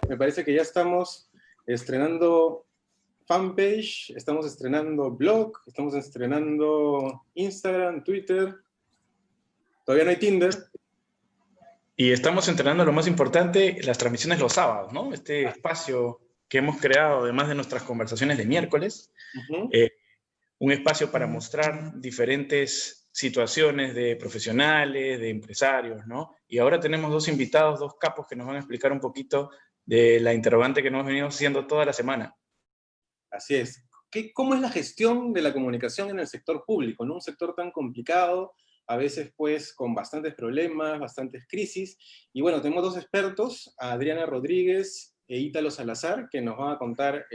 Me parece que ya estamos estrenando fanpage, estamos estrenando blog, estamos estrenando Instagram, Twitter. Todavía no hay Tinder. Y estamos entrenando lo más importante, las transmisiones los sábados, ¿no? Este espacio que hemos creado, además de nuestras conversaciones de miércoles, un espacio para mostrar diferentes situaciones de profesionales, de empresarios, ¿no? Y ahora tenemos dos invitados, dos capos que nos van a explicar un poquito de la interrogante que nos hemos venido haciendo toda la semana. Así es. ¿Cómo es la gestión de la comunicación en el sector público, ¿no? Un sector tan complicado, a veces pues con bastantes problemas, bastantes crisis. Y bueno, tenemos dos expertos, Adriana Rodríguez e Ítalo Salazar, que nos van a contar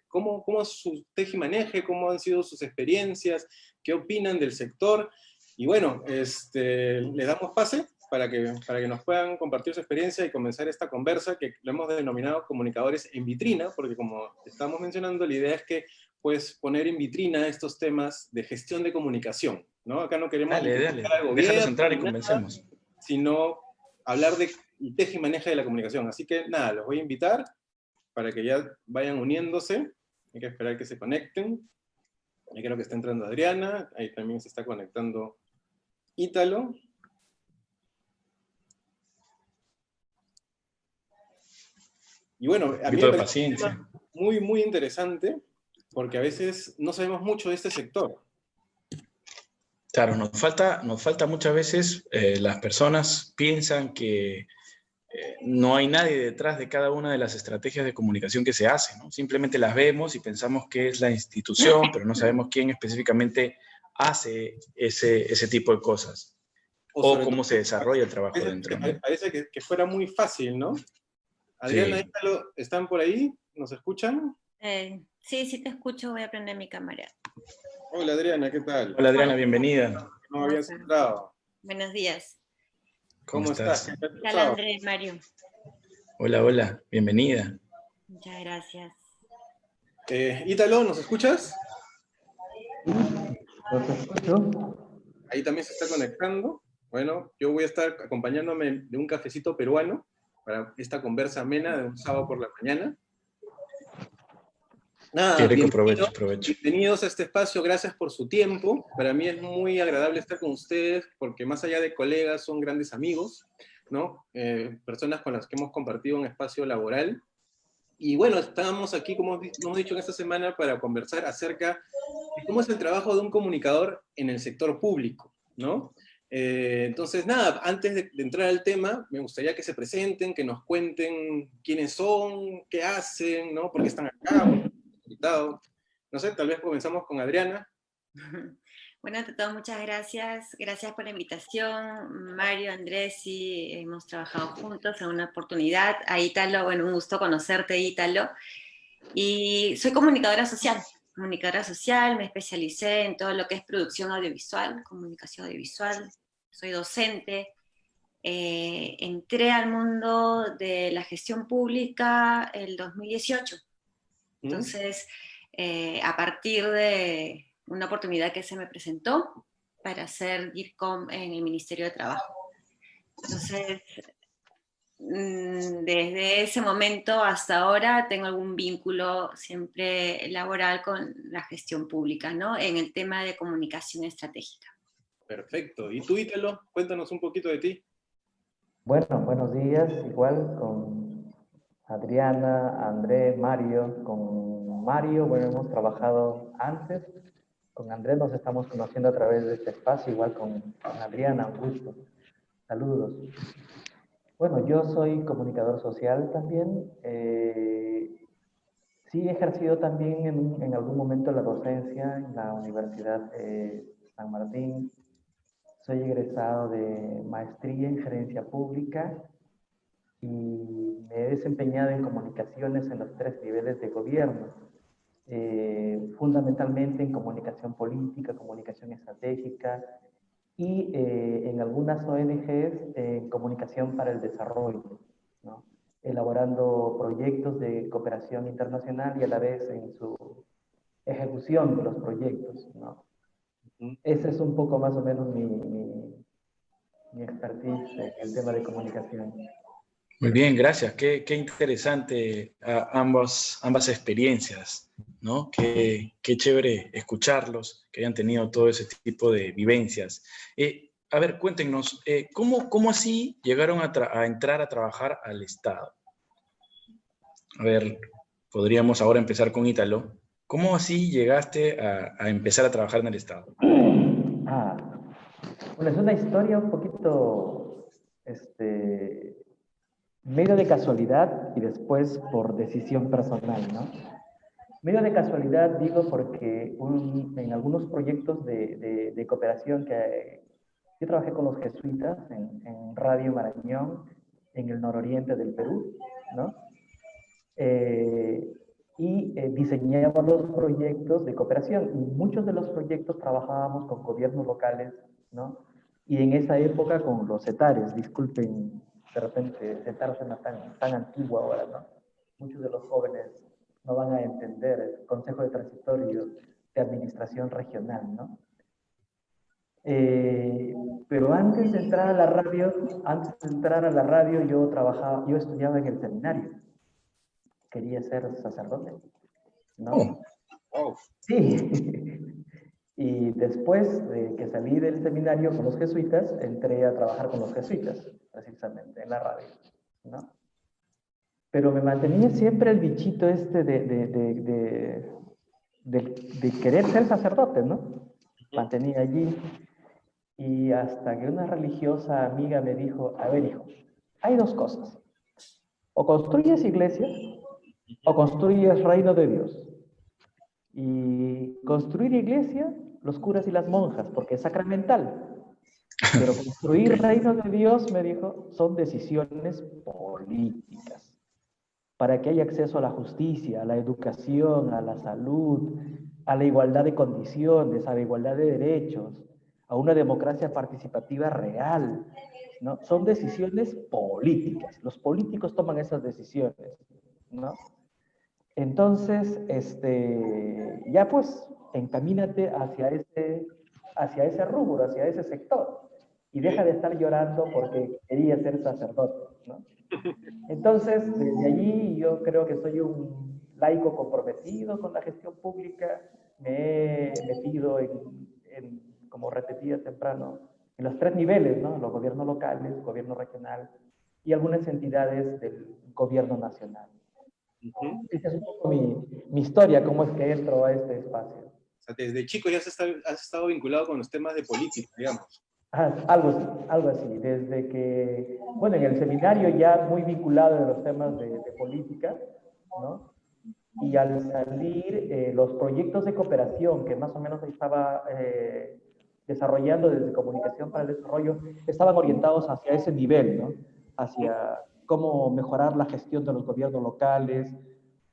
cómo es su tejimaneje, cómo han sido sus experiencias, qué opinan del sector. Y bueno, les damos pase para que nos puedan compartir su experiencia y comenzar esta conversa que lo hemos denominado comunicadores en vitrina, porque como estamos mencionando, la idea es que pues poner en vitrina estos temas de gestión de comunicación, ¿no? Acá no queremos Dale, al gobierno, déjalos entrar y nada, convencemos. sino hablar de teje y maneja de la comunicación. Así que nada, los voy a invitar para que ya vayan uniéndose. Hay que esperar que se conecten. Ahí creo que está entrando Adriana, ahí también se está conectando Ítalo. Y bueno, a mí me parece un tema muy, muy interesante, porque a veces no sabemos mucho de este sector. Claro, nos falta muchas veces, las personas piensan que no hay nadie detrás de cada una de las estrategias de comunicación que se hacen, ¿no? Simplemente las vemos y pensamos que es la institución, pero no sabemos quién específicamente hace ese tipo de cosas. O cómo se desarrolla el trabajo dentro, ¿no? Parece que fuera muy fácil, ¿no? Adriana, Sí. ¿están por ahí? ¿Nos escuchan? Sí te escucho, voy a prender mi cámara. Hola Adriana, ¿qué tal? Hola Adriana, bienvenida. No habías entrado. Buenos días. ¿Cómo estás? ¿Qué tal, Andrés, Mario? Hola, bienvenida. Muchas gracias. Ítalo, ¿nos escuchas? Los escucho. Ahí también se está conectando. Bueno, yo voy a estar acompañándome de un cafecito peruano para esta conversa amena de un sábado por la mañana. Nada, Provecho. Bienvenidos a este espacio, gracias por su tiempo. Para mí es muy agradable estar con ustedes, porque más allá de colegas, son grandes amigos, ¿no? Personas con las que hemos compartido un espacio laboral. Y bueno, estábamos aquí, como hemos dicho en esta semana, para conversar acerca de cómo es el trabajo de un comunicador en el sector público, ¿no? Entonces, nada, antes de entrar al tema, me gustaría que se presenten, que nos cuenten quiénes son, qué hacen, ¿no? ¿Por qué están acá? ¿Por qué están invitados? No sé, tal vez comenzamos con Adriana. Bueno, ante todo, muchas gracias. Gracias por la invitación. Mario, Andrés, sí, hemos trabajado juntos en una oportunidad. A Ítalo, bueno, un gusto conocerte, Ítalo. Y soy comunicadora social. Me especialicé en todo lo que es producción audiovisual, comunicación audiovisual. Soy docente. Entré al mundo de la gestión pública el 2018. Entonces, a partir de una oportunidad que se me presentó para hacer DIRCOM en el Ministerio de Trabajo. Entonces, desde ese momento hasta ahora tengo algún vínculo siempre laboral con la gestión pública, ¿no? En el tema de comunicación estratégica. Perfecto. ¿Y tú, Ítalo? Cuéntanos un poquito de ti. Bueno, buenos días, igual con Adriana, Andrés, Mario. Con Mario, bueno, hemos trabajado antes. Con Andrés nos estamos conociendo a través de este espacio, igual con Adriana, un gusto. Saludos. Bueno, yo soy comunicador social también. Sí he ejercido también en algún momento la docencia en la Universidad San Martín. Soy egresado de maestría en gerencia pública y me he desempeñado en comunicaciones en los 3 niveles de gobierno, fundamentalmente en comunicación política, comunicación estratégica y en algunas ONGs en comunicación para el desarrollo, ¿no? Elaborando proyectos de cooperación internacional y a la vez en su ejecución de los proyectos, ¿no? Ese es un poco más o menos mi expertise en el tema de comunicación. Muy bien, gracias. Qué interesante ambas experiencias, ¿no? Qué chévere escucharlos, que hayan tenido todo ese tipo de vivencias. A ver, cuéntenos, ¿cómo así llegaron a entrar a trabajar al Estado? A ver, podríamos ahora empezar con Ítalo. ¿Cómo así llegaste a empezar a trabajar en el Estado? Ah, bueno, es una historia un poquito, medio de casualidad y después por decisión personal, ¿no? Medio de casualidad digo porque en algunos proyectos de cooperación que yo trabajé con los jesuitas en Radio Marañón, en el nororiente del Perú, ¿no? Diseñábamos los proyectos de cooperación y muchos de los proyectos trabajábamos con gobiernos locales, ¿no? Y en esa época con los CETARES, disculpen, de repente CETARES suena tan antiguo ahora, ¿no? Muchos de los jóvenes no van a entender el Consejo de Transitorio de Administración Regional, ¿no? Pero antes de entrar a la radio, yo estudiaba en el seminario, quería ser sacerdote, ¿no? Oh, Wow. Sí. Y después de que salí del seminario con los jesuitas, entré a trabajar con los jesuitas, precisamente, en la radio, ¿no? Pero me mantenía siempre el bichito de querer ser sacerdote, ¿no? Mantenía allí. Y hasta que una religiosa amiga me dijo, a ver, hijo, hay dos cosas. O construyes iglesia o construyes reino de Dios. Y construir iglesia, los curas y las monjas, porque es sacramental. Pero construir ok. reino de Dios, me dijo, son decisiones políticas. Para que haya acceso a la justicia, a la educación, a la salud, a la igualdad de condiciones, a la igualdad de derechos, a una democracia participativa real, ¿no? Son decisiones políticas. Los políticos toman esas decisiones, ¿no? Entonces, ya pues, encamínate hacia ese rubro, hacia ese sector, y deja de estar llorando porque quería ser sacerdote, ¿no? Entonces, desde allí yo creo que soy un laico comprometido con la gestión pública, me he metido como repetía temprano, en los tres niveles, ¿no? Los gobiernos locales, gobierno regional y algunas entidades del gobierno nacional. Esa es un poco mi historia, cómo es que entro a este espacio. O sea, desde chico ya has estado vinculado con los temas de política, digamos. Algo así, desde que, bueno, en el seminario ya muy vinculado en los temas de política, ¿no? Y al salir, los proyectos de cooperación que más o menos estaba desarrollando desde Comunicación para el Desarrollo estaban orientados hacia ese nivel, ¿no? Hacia cómo mejorar la gestión de los gobiernos locales,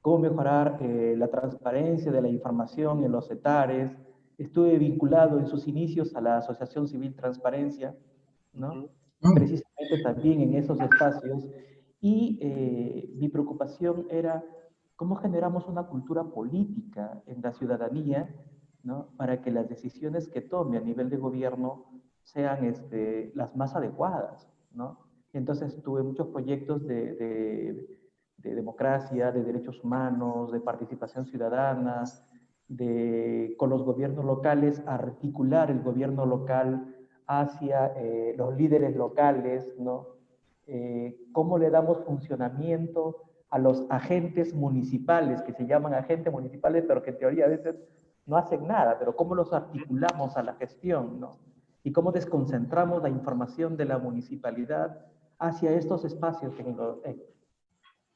cómo mejorar la transparencia de la información en los CETARES. Estuve vinculado en sus inicios a la Asociación Civil Transparencia, ¿no? Oh, Precisamente también en esos espacios. Y mi preocupación era cómo generamos una cultura política en la ciudadanía, ¿no? Para que las decisiones que tome a nivel de gobierno sean las más adecuadas, ¿no? Entonces tuve muchos proyectos de democracia, de derechos humanos, de participación ciudadana, con los gobiernos locales, articular el gobierno local hacia los líderes locales, ¿no? Cómo le damos funcionamiento a los agentes municipales, que se llaman agentes municipales, pero que en teoría a veces no hacen nada, pero cómo los articulamos a la gestión, ¿no? Y cómo desconcentramos la información de la municipalidad hacia estos espacios Qué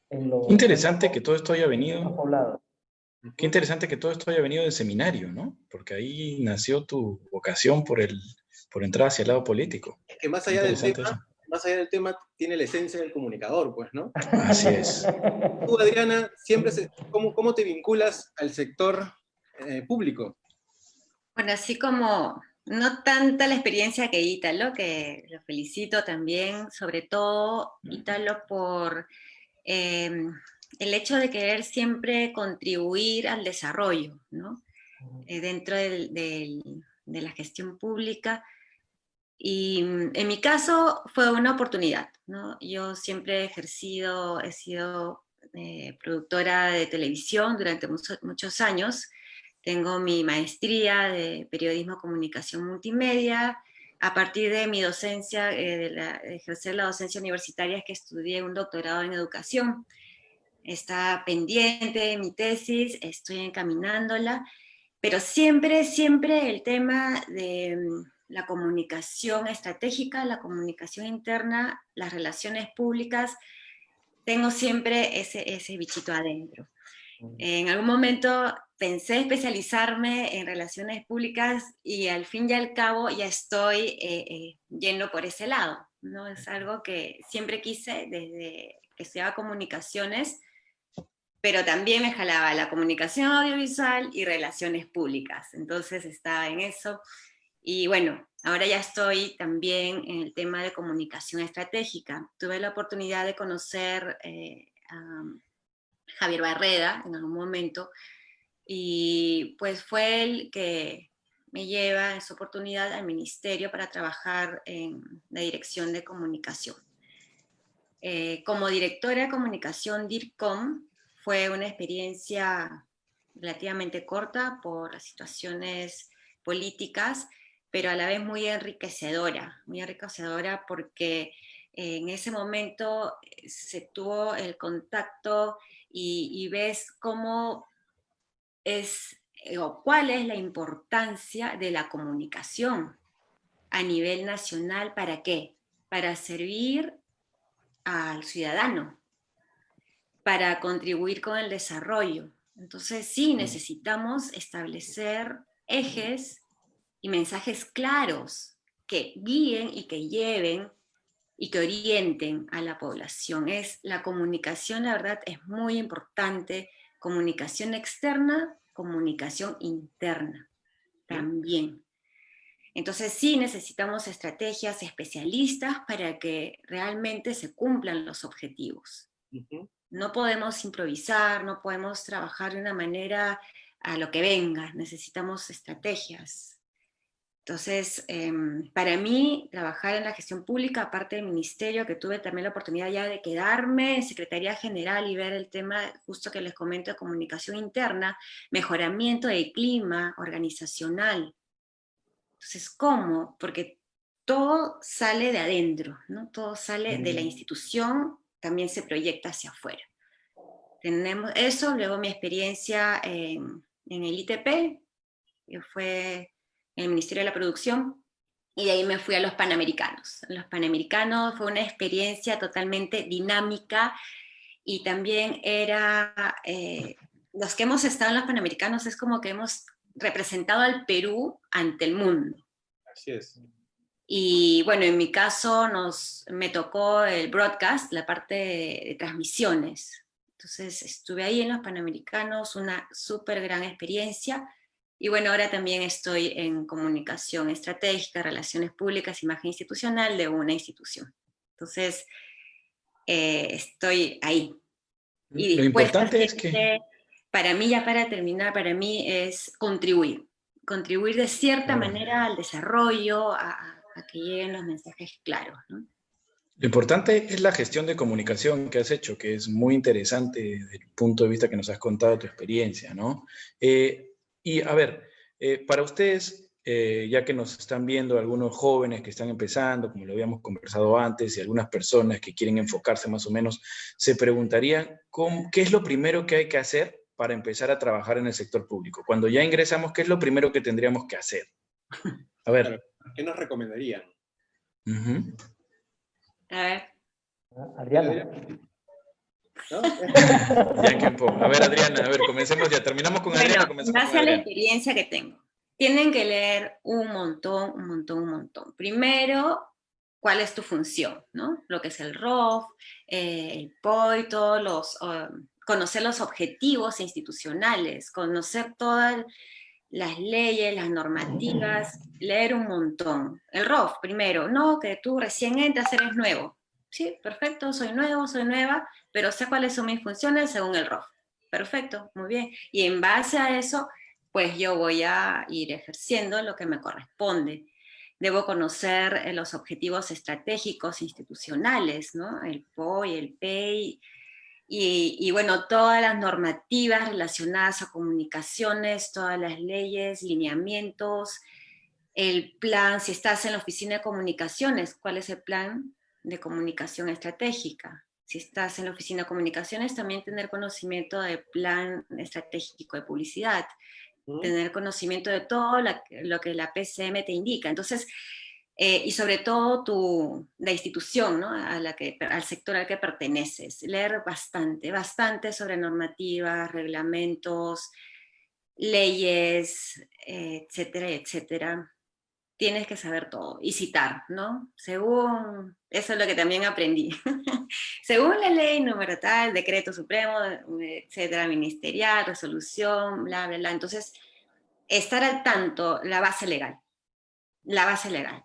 en los interesante que todo esto haya venido. poblados. Qué interesante que todo esto haya venido del seminario, ¿no? Porque ahí nació tu vocación por entrar hacia el lado político. Es que Qué interesante eso. más allá del tema, tiene la esencia del comunicador, pues, ¿no? Así es. Tú, Adriana, ¿cómo te vinculas al sector público? Bueno, así como no tanta la experiencia que Ítalo, que lo felicito también, sobre todo Ítalo por el hecho de querer siempre contribuir al desarrollo, ¿no? Dentro de la gestión pública. Y en mi caso fue una oportunidad, ¿no? Yo siempre he sido productora de televisión durante muchos años. Tengo mi maestría de periodismo, comunicación multimedia. A partir de mi docencia, de ejercer la docencia universitaria, es que estudié un doctorado en educación. Está pendiente mi tesis, estoy encaminándola, pero siempre, siempre el tema de la comunicación estratégica, la comunicación interna, las relaciones públicas, tengo siempre ese bichito adentro. En algún momento pensé especializarme en relaciones públicas y al fin y al cabo ya estoy yendo por ese lado, ¿no? Es algo que siempre quise desde que estudiaba comunicaciones, pero también me jalaba la comunicación audiovisual y relaciones públicas. Entonces estaba en eso. Y bueno, ahora ya estoy también en el tema de comunicación estratégica. Tuve la oportunidad de conocer a Javier Barreda en algún momento, y pues fue el que me lleva en su oportunidad al ministerio para trabajar en la dirección de comunicación. Como directora de comunicación DIRCOM, fue una experiencia relativamente corta por las situaciones políticas, pero a la vez muy enriquecedora porque en ese momento se tuvo el contacto y ves cómo es o cuál es la importancia de la comunicación a nivel nacional. ¿Para qué? Para servir al ciudadano, para contribuir con el desarrollo. Entonces sí necesitamos establecer ejes y mensajes claros que guíen y que lleven y que orienten a la población. La comunicación, la verdad, es muy importante. Comunicación externa, comunicación interna también. Entonces sí necesitamos estrategias especialistas para que realmente se cumplan los objetivos. No podemos improvisar, no podemos trabajar de una manera a lo que venga, necesitamos estrategias. Entonces, para mí, trabajar en la gestión pública, aparte del ministerio, que tuve también la oportunidad ya de quedarme en Secretaría General y ver el tema justo que les comento de comunicación interna, mejoramiento del clima organizacional. Entonces, ¿cómo? Porque todo sale de adentro, ¿no? Todo sale de la institución, también se proyecta hacia afuera. Tenemos eso, luego mi experiencia en el ITP, que fue en el Ministerio de la Producción, y de ahí me fui a los Panamericanos. Los Panamericanos fue una experiencia totalmente dinámica, y también los que hemos estado en los Panamericanos es como que hemos representado al Perú ante el mundo. Así es. Y bueno, en mi caso me tocó el broadcast, la parte de transmisiones. Entonces estuve ahí en los Panamericanos, una súper gran experiencia. Y bueno, ahora también estoy en comunicación estratégica, relaciones públicas, imagen institucional de una institución. Entonces, estoy ahí. Y Lo importante es que... Para mí, ya para terminar, para mí es contribuir de cierta manera al desarrollo, a que lleguen los mensajes claros, ¿no? Lo importante es la gestión de comunicación que has hecho, que es muy interesante desde el punto de vista que nos has contado tu experiencia, ¿no? Y a ver, para ustedes, ya que nos están viendo algunos jóvenes que están empezando, como lo habíamos conversado antes, y algunas personas que quieren enfocarse más o menos, se preguntarían, ¿qué es lo primero que hay que hacer para empezar a trabajar en el sector público? Cuando ya ingresamos, ¿qué es lo primero que tendríamos que hacer? A ver. ¿Qué nos recomendarían? A ver. Adriana. ¿No? A ver, Adriana, a ver, comencemos ya. Terminamos con Adriana. Bueno, base a la experiencia que tengo. Tienen que leer un montón. Primero, ¿cuál es tu función? ¿No? Lo que es el ROF, el POI, conocer los objetivos institucionales, conocer todas las leyes, las normativas, leer un montón. El ROF, primero, no, que tú recién entras, eres nuevo. Sí, perfecto, soy nuevo, soy nueva, pero sé cuáles son mis funciones según el ROF. Perfecto, muy bien. Y en base a eso, pues yo voy a ir ejerciendo lo que me corresponde. debo conocer los objetivos estratégicos institucionales, ¿no? El POI, el PEI, y bueno, todas las normativas relacionadas a comunicaciones, todas las leyes, lineamientos, el plan, si estás en la oficina de comunicaciones, ¿cuál es el plan de comunicación estratégica? Si estás en la oficina de comunicaciones, también tener conocimiento del plan estratégico de publicidad, tener conocimiento de todo lo que la PCM te indica. Entonces, y sobre todo la institución, ¿no? Al sector al que perteneces. Leer bastante, bastante sobre normativas, reglamentos, leyes, etcétera, etcétera. Tienes que saber todo y citar, ¿no? Eso es lo que también aprendí. Según la ley número tal, decreto supremo, etcétera, ministerial, resolución, bla, bla, bla. Entonces, estar al tanto, la base legal,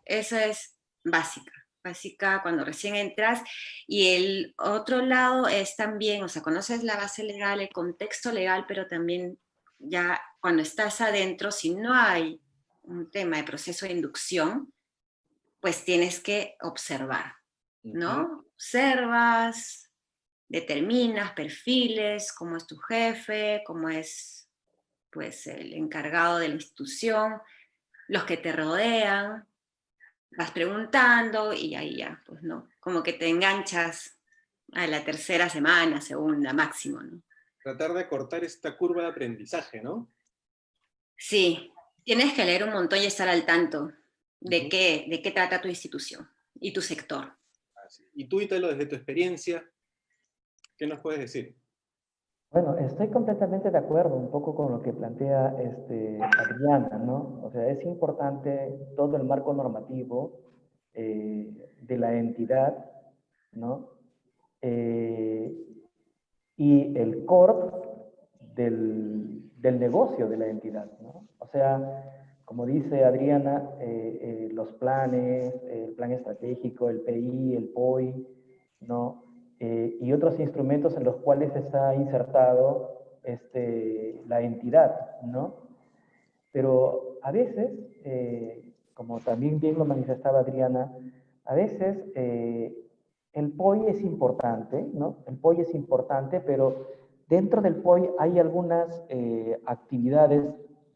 esa es básica cuando recién entras. Y el otro lado es también, o sea, conoces la base legal, el contexto legal, pero también ya cuando estás adentro, si no hay un tema de proceso de inducción, pues tienes que observar, ¿no? Observas, determinas perfiles, cómo es tu jefe, cómo es, pues, el encargado de la institución, los que te rodean, vas preguntando y ahí ya, pues no, como que te enganchas a la tercera semana, segunda, máximo, ¿no? Tratar de cortar esta curva de aprendizaje, ¿no? Sí, tienes que leer un montón y estar al tanto de qué trata tu institución y tu sector. Y tú, Ítalo, desde tu experiencia, ¿qué nos puedes decir? Bueno, estoy completamente de acuerdo un poco con lo que plantea Adriana, ¿no? O sea, es importante todo el marco normativo de la entidad, ¿no? Y el core del negocio de la entidad, ¿no? O sea, como dice Adriana, los planes, el plan estratégico, el PI, el POI, ¿no? Y otros instrumentos en los cuales está insertado la entidad, ¿no? Pero a veces, como también bien lo manifestaba Adriana, a veces el POI es importante, ¿no? El POI es importante, pero dentro del POI hay algunas actividades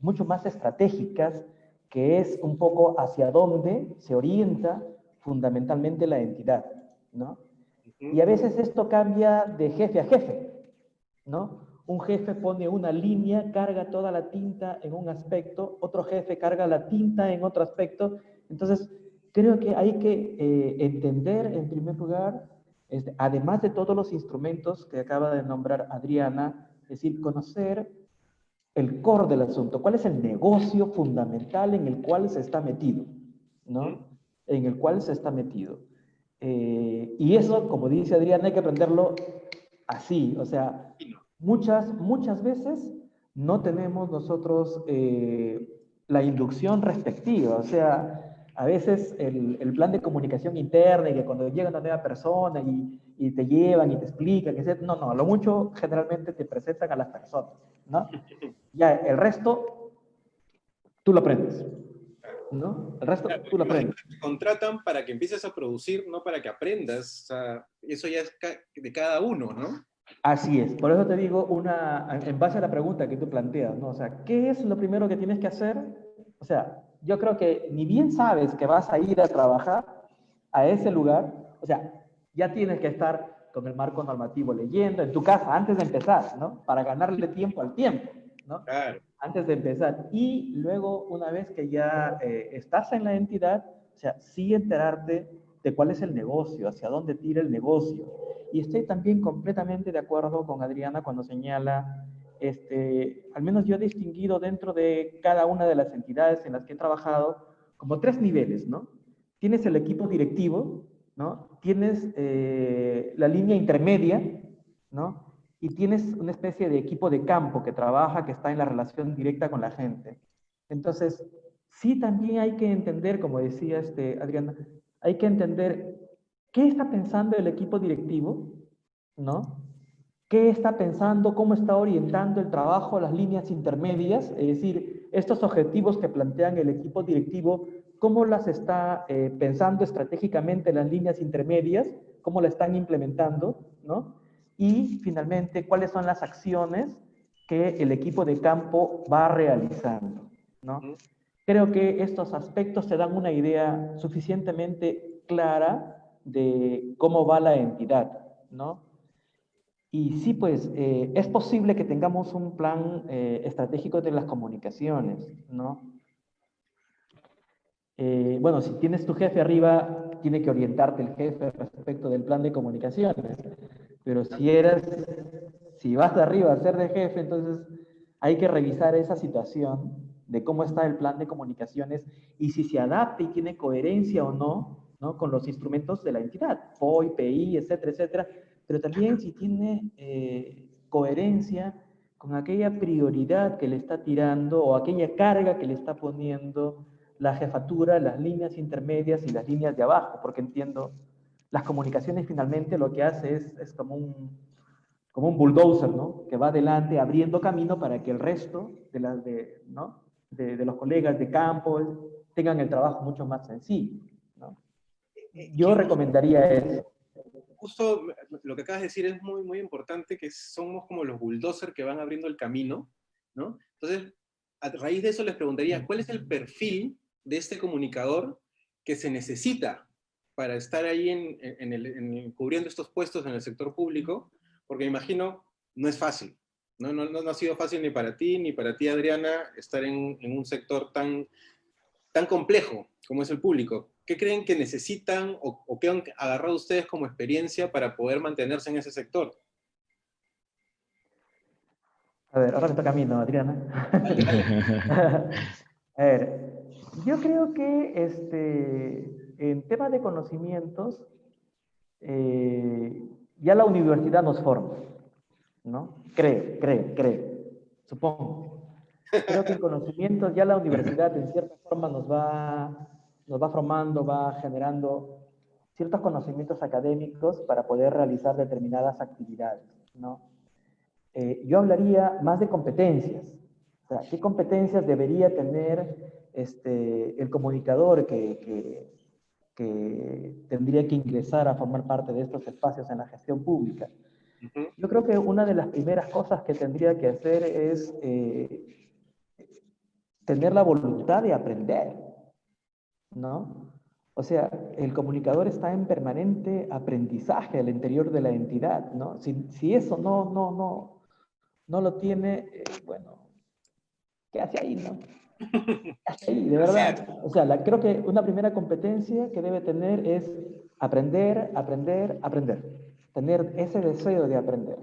mucho más estratégicas, que es un poco hacia dónde se orienta fundamentalmente la entidad, ¿no? Y a veces esto cambia de jefe a jefe, ¿no? Un jefe pone una línea, carga toda la tinta en un aspecto, otro jefe carga la tinta en otro aspecto. Entonces, creo que hay que entender, en primer lugar, además de todos los instrumentos que acaba de nombrar Adriana, es decir, conocer el core del asunto, cuál es el negocio fundamental en el cual se está metido, ¿no? En el cual se está metido. Y eso, como dice Adriana, hay que aprenderlo así, o sea, muchas veces no tenemos nosotros la inducción respectiva, o sea, a veces el plan de comunicación interna y que cuando llega una nueva persona y te llevan y te explican, etc. No, a lo mucho generalmente te presentan a las personas, ¿no? Ya, el resto tú lo aprendes, ¿no? El resto tú lo aprendes. Te contratan para que empieces a producir, no para que aprendas. O sea, eso ya es de cada uno, ¿no? Así es, por eso te digo en base a la pregunta que tú planteas, ¿no? O sea, ¿qué es lo primero que tienes que hacer? O sea, yo creo que ni bien sabes que vas a ir a trabajar a ese lugar, o sea, ya tienes que estar con el marco normativo leyendo en tu casa antes de empezar, ¿no? Para ganarle tiempo al tiempo, ¿no? Claro. Antes de empezar. Y luego, una vez que ya estás en la entidad, o sea, sí enterarte de cuál es el negocio, hacia dónde tira el negocio. Y estoy también completamente de acuerdo con Adriana cuando señala, al menos yo he distinguido dentro de cada una de las entidades en las que he trabajado como 3 niveles, ¿no? Tienes el equipo directivo, ¿no? Tienes la línea intermedia, ¿no? Y tienes una especie de equipo de campo que trabaja, que está en la relación directa con la gente. Entonces, sí también hay que entender, como decía Adriana, hay que entender qué está pensando el equipo directivo, ¿no? ¿Qué está pensando? ¿Cómo está orientando el trabajo, las líneas intermedias? Es decir, estos objetivos que plantean el equipo directivo cómo las está pensando estratégicamente las líneas intermedias, cómo la están implementando, ¿no? Y finalmente, cuáles son las acciones que el equipo de campo va realizando, ¿no? Creo que estos aspectos te dan una idea suficientemente clara de cómo va la entidad, ¿no? Y sí, pues es posible que tengamos un plan estratégico de las comunicaciones, ¿no? Bueno, si tienes tu jefe arriba, tiene que orientarte el jefe respecto del plan de comunicaciones. Pero si vas de arriba a ser de jefe, entonces hay que revisar esa situación de cómo está el plan de comunicaciones y si se adapta y tiene coherencia o no, ¿no? Con los instrumentos de la entidad, POI, PI, etcétera, etcétera. Pero también si tiene coherencia con aquella prioridad que le está tirando o aquella carga que le está poniendo la jefatura, las líneas intermedias y las líneas de abajo, porque entiendo, las comunicaciones finalmente lo que hace es como un bulldozer, ¿no? Que va adelante abriendo camino para que el resto ¿no? de los colegas de campo tengan el trabajo mucho más sencillo, ¿no? Yo recomendaría eso. Justo lo que acabas de decir es muy, muy importante, que somos como los bulldozers que van abriendo el camino, ¿no? Entonces, a raíz de eso les preguntaría, ¿cuál es el perfil de este comunicador que se necesita para estar ahí cubriendo estos puestos en el sector público? Porque me imagino, no es fácil. No ha sido fácil ni para ti, Adriana, estar en un sector tan complejo como es el público. ¿Qué creen que necesitan o qué han agarrado ustedes como experiencia para poder mantenerse en ese sector? A ver, ahora me toca a mí, ¿no, Adriana? Dale, dale. A ver, yo creo que en tema de conocimientos, ya la universidad nos forma, ¿no? Creo, supongo. Creo que en conocimientos ya la universidad en cierta forma nos va formando, va generando ciertos conocimientos académicos para poder realizar determinadas actividades, ¿no? Yo hablaría más de competencias. O sea, ¿qué competencias debería tener el comunicador que tendría que ingresar a formar parte de estos espacios en la gestión pública? Yo creo que una de las primeras cosas que tendría que hacer es tener la voluntad de aprender, ¿no? O sea, el comunicador está en permanente aprendizaje al interior de la entidad, ¿no? Si eso no lo tiene, bueno, ¿qué hace ahí, no? ¿Qué hace ahí, de verdad? O sea, creo que una primera competencia que debe tener es aprender. Tener ese deseo de aprender.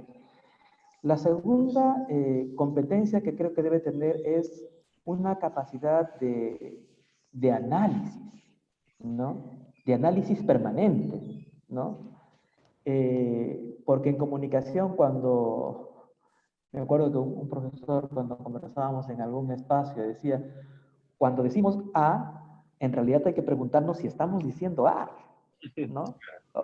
La segunda competencia que creo que debe tener es una capacidad de análisis, ¿no? De análisis permanente, ¿no? Porque en comunicación me acuerdo que un profesor cuando conversábamos en algún espacio decía, cuando decimos A, en realidad hay que preguntarnos si estamos diciendo A, ¿no?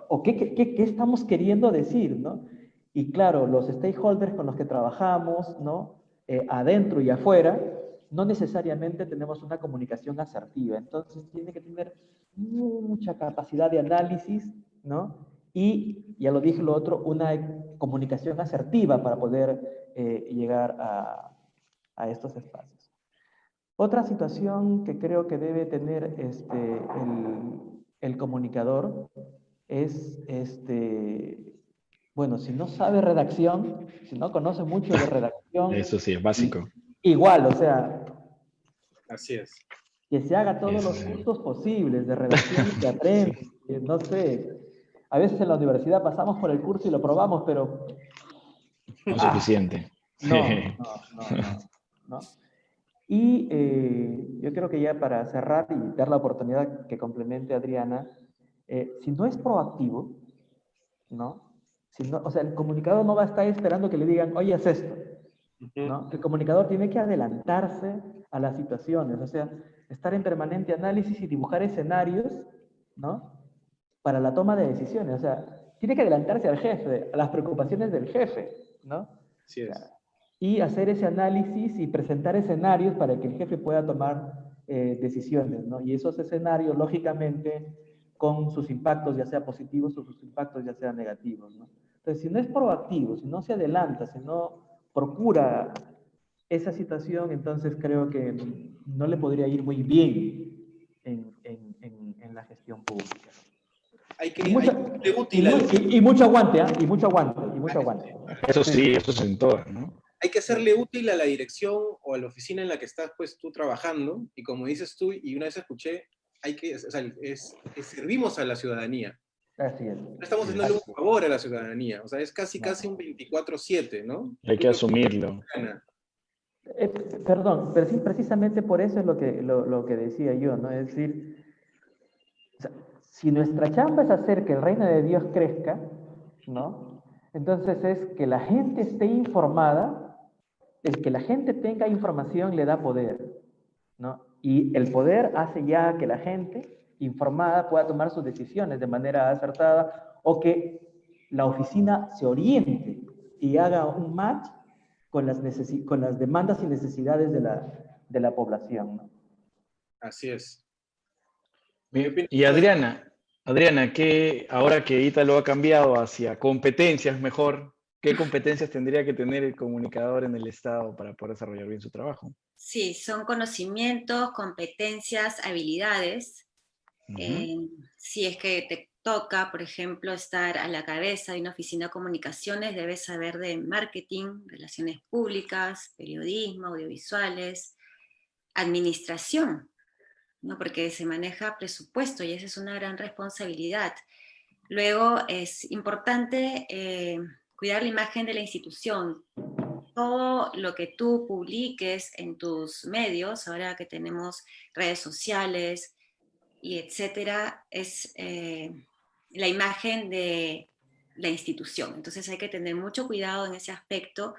O qué estamos queriendo decir, ¿no? Y claro, los stakeholders con los que trabajamos, ¿no? Adentro y afuera, no necesariamente tenemos una comunicación asertiva. Entonces tiene que tener mucha capacidad de análisis, ¿no? Y, ya lo dije lo otro, una comunicación asertiva para poder llegar a estos espacios. Otra situación que creo que debe tener el comunicador es, bueno, si no sabe redacción, si no conoce mucho de redacción. Eso sí, es básico. Igual, o sea. Así es. Que se haga todos los cursos posibles de redacción y que aprenda, no sé. A veces en la universidad pasamos por el curso y lo probamos, pero... No es suficiente. No. Y yo creo que ya para cerrar y dar la oportunidad que complemente a Adriana, si no es proactivo, ¿no? O sea, el comunicador no va a estar esperando que le digan, oye, haz esto, ¿no? El comunicador tiene que adelantarse a las situaciones, o sea, estar en permanente análisis y dibujar escenarios, ¿no? Para la toma de decisiones, o sea, tiene que adelantarse al jefe, a las preocupaciones del jefe, ¿no? Así es. O sea, y hacer ese análisis y presentar escenarios para que el jefe pueda tomar decisiones, ¿no? Y esos escenarios, lógicamente, con sus impactos, ya sea positivos o sus impactos, ya sean negativos, ¿no? Entonces, si no es proactivo, si no se adelanta, si no procura esa situación, entonces creo que no le podría ir muy bien en la gestión pública. Hay que ser útil y mucho aguante, ¿eh? Y mucho aguante, y mucho aguante. Eso sí, eso es en todo, ¿no? Hay que serle útil a la dirección o a la oficina en la que estás pues tú trabajando, y como dices tú, y una vez escuché, o sea, servimos a la ciudadanía. Así es. No estamos haciéndole un favor a la ciudadanía, o sea, es casi un 24/7, ¿no? Hay que asumirlo. Perdón, pero sí, precisamente por eso es lo que decía yo, ¿no? Es decir, o sea, si nuestra chamba es hacer que el reino de Dios crezca, ¿no? Entonces es que la gente esté informada, el que la gente tenga información le da poder, ¿no? Y el poder hace ya que la gente informada pueda tomar sus decisiones de manera acertada, o que la oficina se oriente y haga un match con las demandas y necesidades de la población, ¿no? Así es. Y Adriana, ahora que Ítalo ha cambiado hacia competencias mejor, ¿qué competencias tendría que tener el comunicador en el Estado para poder desarrollar bien su trabajo? Sí, son conocimientos, competencias, habilidades. Si es que te toca, por ejemplo, estar a la cabeza de una oficina de comunicaciones, debes saber de marketing, relaciones públicas, periodismo, audiovisuales, administración, ¿no? Porque se maneja presupuesto y esa es una gran responsabilidad. Luego es importante cuidar la imagen de la institución. Todo lo que tú publiques en tus medios, ahora que tenemos redes sociales y etcétera, es la imagen de la institución. Entonces hay que tener mucho cuidado en ese aspecto.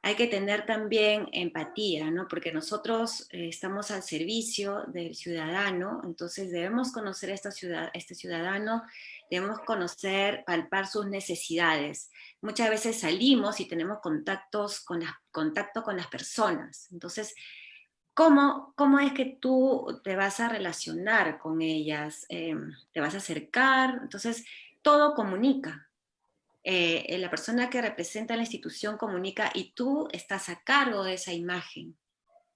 Hay que tener también empatía, ¿no? Porque nosotros estamos al servicio del ciudadano, entonces debemos conocer a este ciudadano, debemos conocer, palpar sus necesidades. Muchas veces salimos y tenemos contacto con las personas. Entonces, ¿cómo es que tú te vas a relacionar con ellas? ¿Te vas a acercar? Entonces, todo comunica. La persona que representa la institución comunica y tú estás a cargo de esa imagen.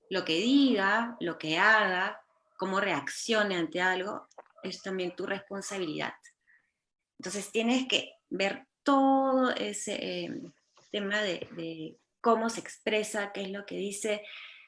Lo que diga, lo que haga, cómo reaccione ante algo, es también tu responsabilidad. Entonces tienes que ver todo ese tema de cómo se expresa, qué es lo que dice.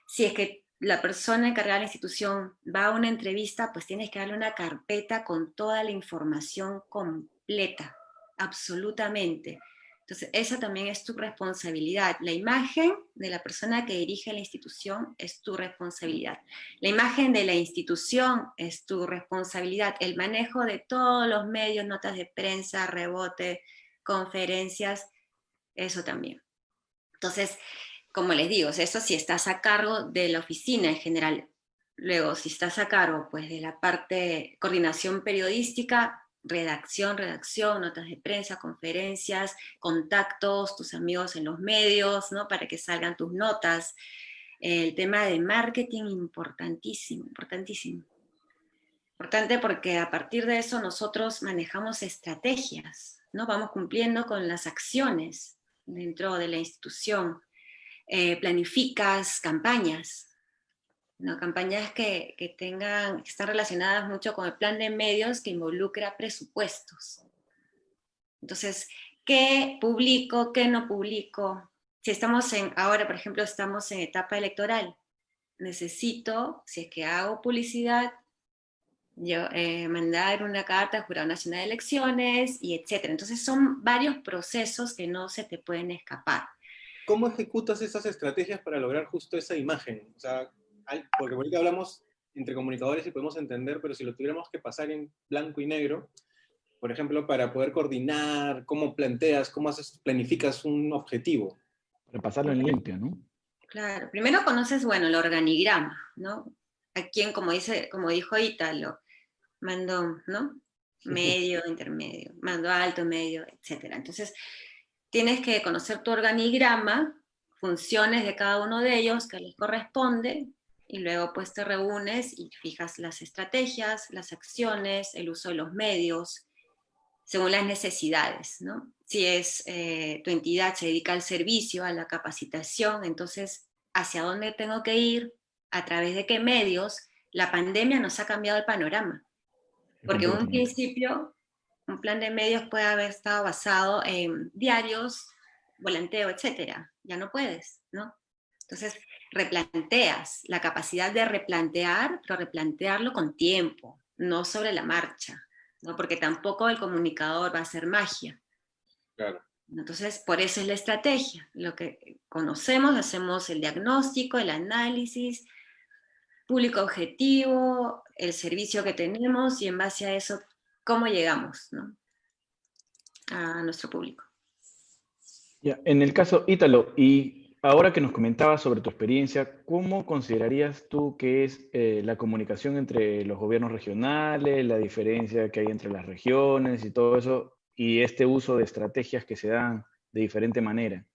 Si es que la persona encargada de la institución va a una entrevista, pues tienes que darle una carpeta con toda la información completa, absolutamente. Entonces, esa también es tu responsabilidad. La imagen de la persona que dirige la institución es tu responsabilidad. La imagen de la institución es tu responsabilidad. El manejo de todos los medios, notas de prensa, rebote, conferencias, eso también. Entonces, como les digo, eso si estás a cargo de la oficina en general. Luego, si estás a cargo pues, de la parte coordinación periodística, redacción, notas de prensa, conferencias, contactos, tus amigos en los medios, ¿no? Para que salgan tus notas. El tema de marketing, importantísimo, importantísimo. Importante porque a partir de eso nosotros manejamos estrategias, ¿no? Vamos cumpliendo con las acciones dentro de la institución. Planificas campañas, ¿no? Campañas que están relacionadas mucho con el plan de medios que involucra presupuestos. Entonces, ¿qué publico, qué no publico? Si ahora, por ejemplo, estamos en etapa electoral, necesito, si es que hago publicidad, mandar una carta al Jurado Nacional de Elecciones, y etcétera. Entonces, son varios procesos que no se te pueden escapar. ¿Cómo ejecutas esas estrategias para lograr justo esa imagen? O sea, porque ahorita hablamos entre comunicadores y podemos entender, pero si lo tuviéramos que pasar en blanco y negro, por ejemplo, para poder coordinar, cómo planteas, planificas un objetivo. Repasarlo en limpio, ¿no? Claro, primero conoces, bueno, el organigrama, ¿no? A quién, como dijo Ítalo, mando, ¿no? Medio, intermedio, mando alto, medio, etcétera. Entonces, tienes que conocer tu organigrama, funciones de cada uno de ellos que les corresponde, y luego pues te reúnes y fijas las estrategias, las acciones, el uso de los medios, según las necesidades, ¿no? Si es tu entidad se dedica al servicio, a la capacitación, entonces, ¿hacia dónde tengo que ir? ¿A través de qué medios? La pandemia nos ha cambiado el panorama, porque en un principio un plan de medios puede haber estado basado en diarios, volanteo, etcétera. Ya no puedes, ¿no? Entonces, replanteas la capacidad de replantear, pero replantearlo con tiempo, no sobre la marcha, ¿no? Porque tampoco el comunicador va a hacer magia. Claro. Entonces, por eso es la estrategia. Lo que conocemos, hacemos el diagnóstico, el análisis, público objetivo, el servicio que tenemos y en base a eso, cómo llegamos, ¿no? A nuestro público. Ya, en el caso Ítalo, y ahora que nos comentabas sobre tu experiencia, ¿cómo considerarías tú que es la comunicación entre los gobiernos regionales, la diferencia que hay entre las regiones y todo eso, y este uso de estrategias que se dan de diferente manera?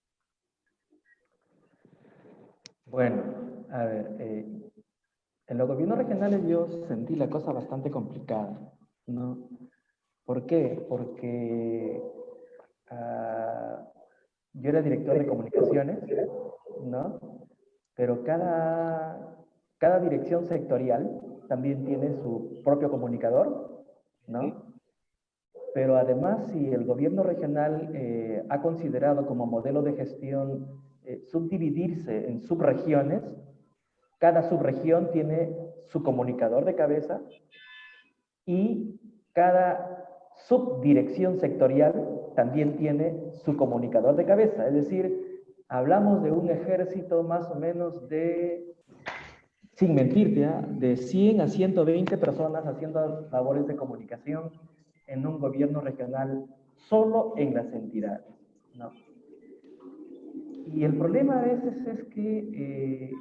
Bueno, a ver, en los gobiernos regionales yo sentí la cosa bastante complicada, ¿no? ¿Por qué? Porque yo era director de comunicaciones, ¿no? Pero cada dirección sectorial también tiene su propio comunicador, ¿no? Pero además, si el gobierno regional ha considerado como modelo de gestión subdividirse en subregiones, cada subregión tiene su comunicador de cabeza y cada subdirección sectorial también tiene su comunicador de cabeza. Es decir, hablamos de un ejército más o menos de, sin mentirte, ¿eh? De 100 a 120 personas haciendo labores de comunicación en un gobierno regional solo en las entidades, ¿no? Y el problema a veces es que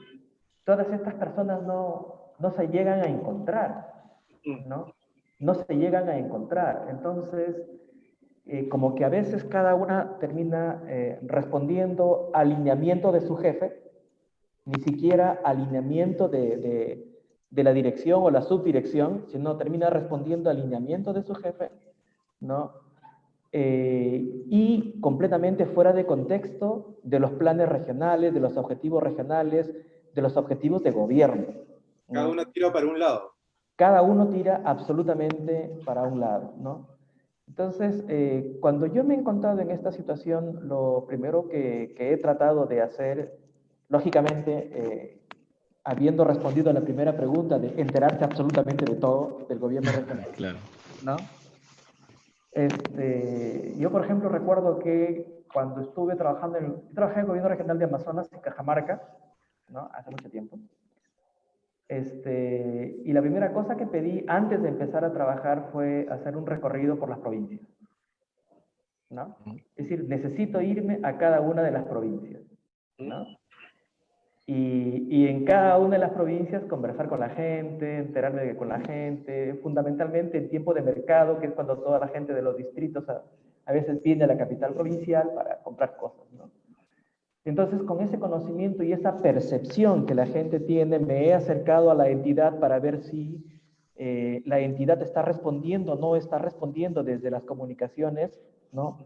todas estas personas no se llegan a encontrar, ¿no? No se llegan a encontrar. Entonces, como que a veces cada una termina respondiendo alineamiento de su jefe, ni siquiera alineamiento de la dirección o la subdirección, sino termina respondiendo alineamiento de su jefe, ¿no? Y completamente fuera de contexto de los planes regionales, de los objetivos regionales, de los objetivos de gobierno, ¿no? Cada uno tira para un lado. Cada uno tira absolutamente para un lado, ¿no? Entonces, cuando yo me he encontrado en esta situación, lo primero que he tratado de hacer, lógicamente, habiendo respondido a la primera pregunta de enterarse absolutamente de todo del gobierno regional, Claro. ¿no? Yo, por ejemplo, recuerdo que cuando estuve trabajando trabajé en el gobierno regional de Amazonas, en Cajamarca, ¿no? Hace mucho tiempo. Y la primera cosa que pedí antes de empezar a trabajar fue hacer un recorrido por las provincias, ¿no? Es decir, necesito irme a cada una de las provincias, ¿no? Y en cada una de las provincias conversar con la gente, enterarme con la gente, fundamentalmente en tiempo de mercado, que es cuando toda la gente de los distritos a veces viene a la capital provincial para comprar cosas, ¿no? Entonces, con ese conocimiento y esa percepción que la gente tiene, me he acercado a la entidad para ver si la entidad está respondiendo o no está respondiendo desde las comunicaciones, ¿no?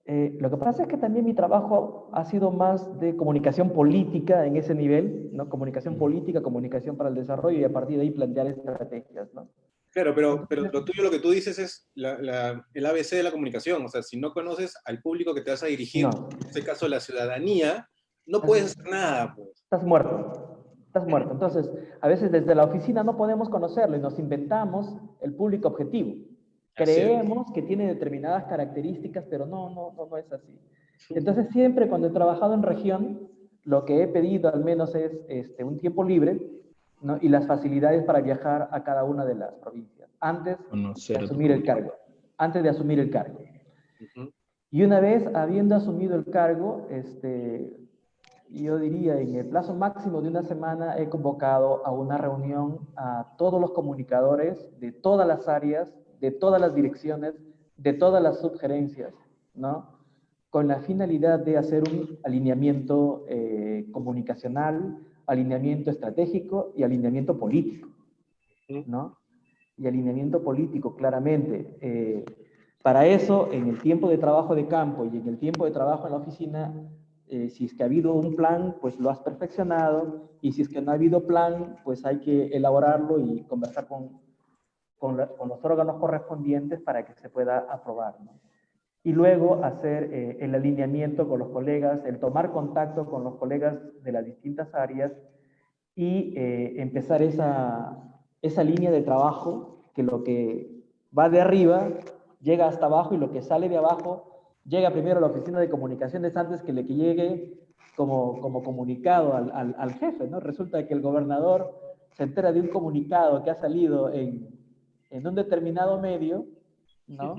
Lo que pasa es que también mi trabajo ha sido más de comunicación política en ese nivel, ¿no? Comunicación política, comunicación para el desarrollo y a partir de ahí plantear estrategias, ¿no? Claro, pero lo tuyo, lo que tú dices es el ABC de la comunicación. O sea, si no conoces al público que te vas a dirigir, No. en este caso la ciudadanía, no puedes hacer nada, pues. Estás muerto. Estás muerto. Entonces, a veces desde la oficina no podemos conocerlo y nos inventamos el público objetivo. Creemos que tiene determinadas características, pero no es así. Entonces, siempre cuando he trabajado en región, lo que he pedido al menos es un tiempo libre, ¿no? Y las facilidades para viajar a cada una de las provincias, antes de asumir el cargo. Antes de asumir el cargo. Y una vez habiendo asumido el cargo, yo diría, en el plazo máximo de una semana he convocado a una reunión a todos los comunicadores de todas las áreas, de todas las direcciones, de todas las subgerencias, ¿no? Con la finalidad de hacer un alineamiento comunicacional, alineamiento estratégico y alineamiento político, ¿no? Y alineamiento político, claramente. Para eso, en el tiempo de trabajo de campo y en el tiempo de trabajo en la oficina, si es que ha habido un plan, pues lo has perfeccionado, y si es que no ha habido plan, pues hay que elaborarlo y conversar con los órganos correspondientes para que se pueda aprobar, ¿no? Y luego hacer el alineamiento con los colegas, el tomar contacto con los colegas de las distintas áreas y empezar esa línea de trabajo, que lo que va de arriba llega hasta abajo y lo que sale de abajo llega primero a la oficina de comunicaciones antes que le que llegue como comunicado al jefe, ¿no? Resulta que el gobernador se entera de un comunicado que ha salido en un determinado medio, ¿no?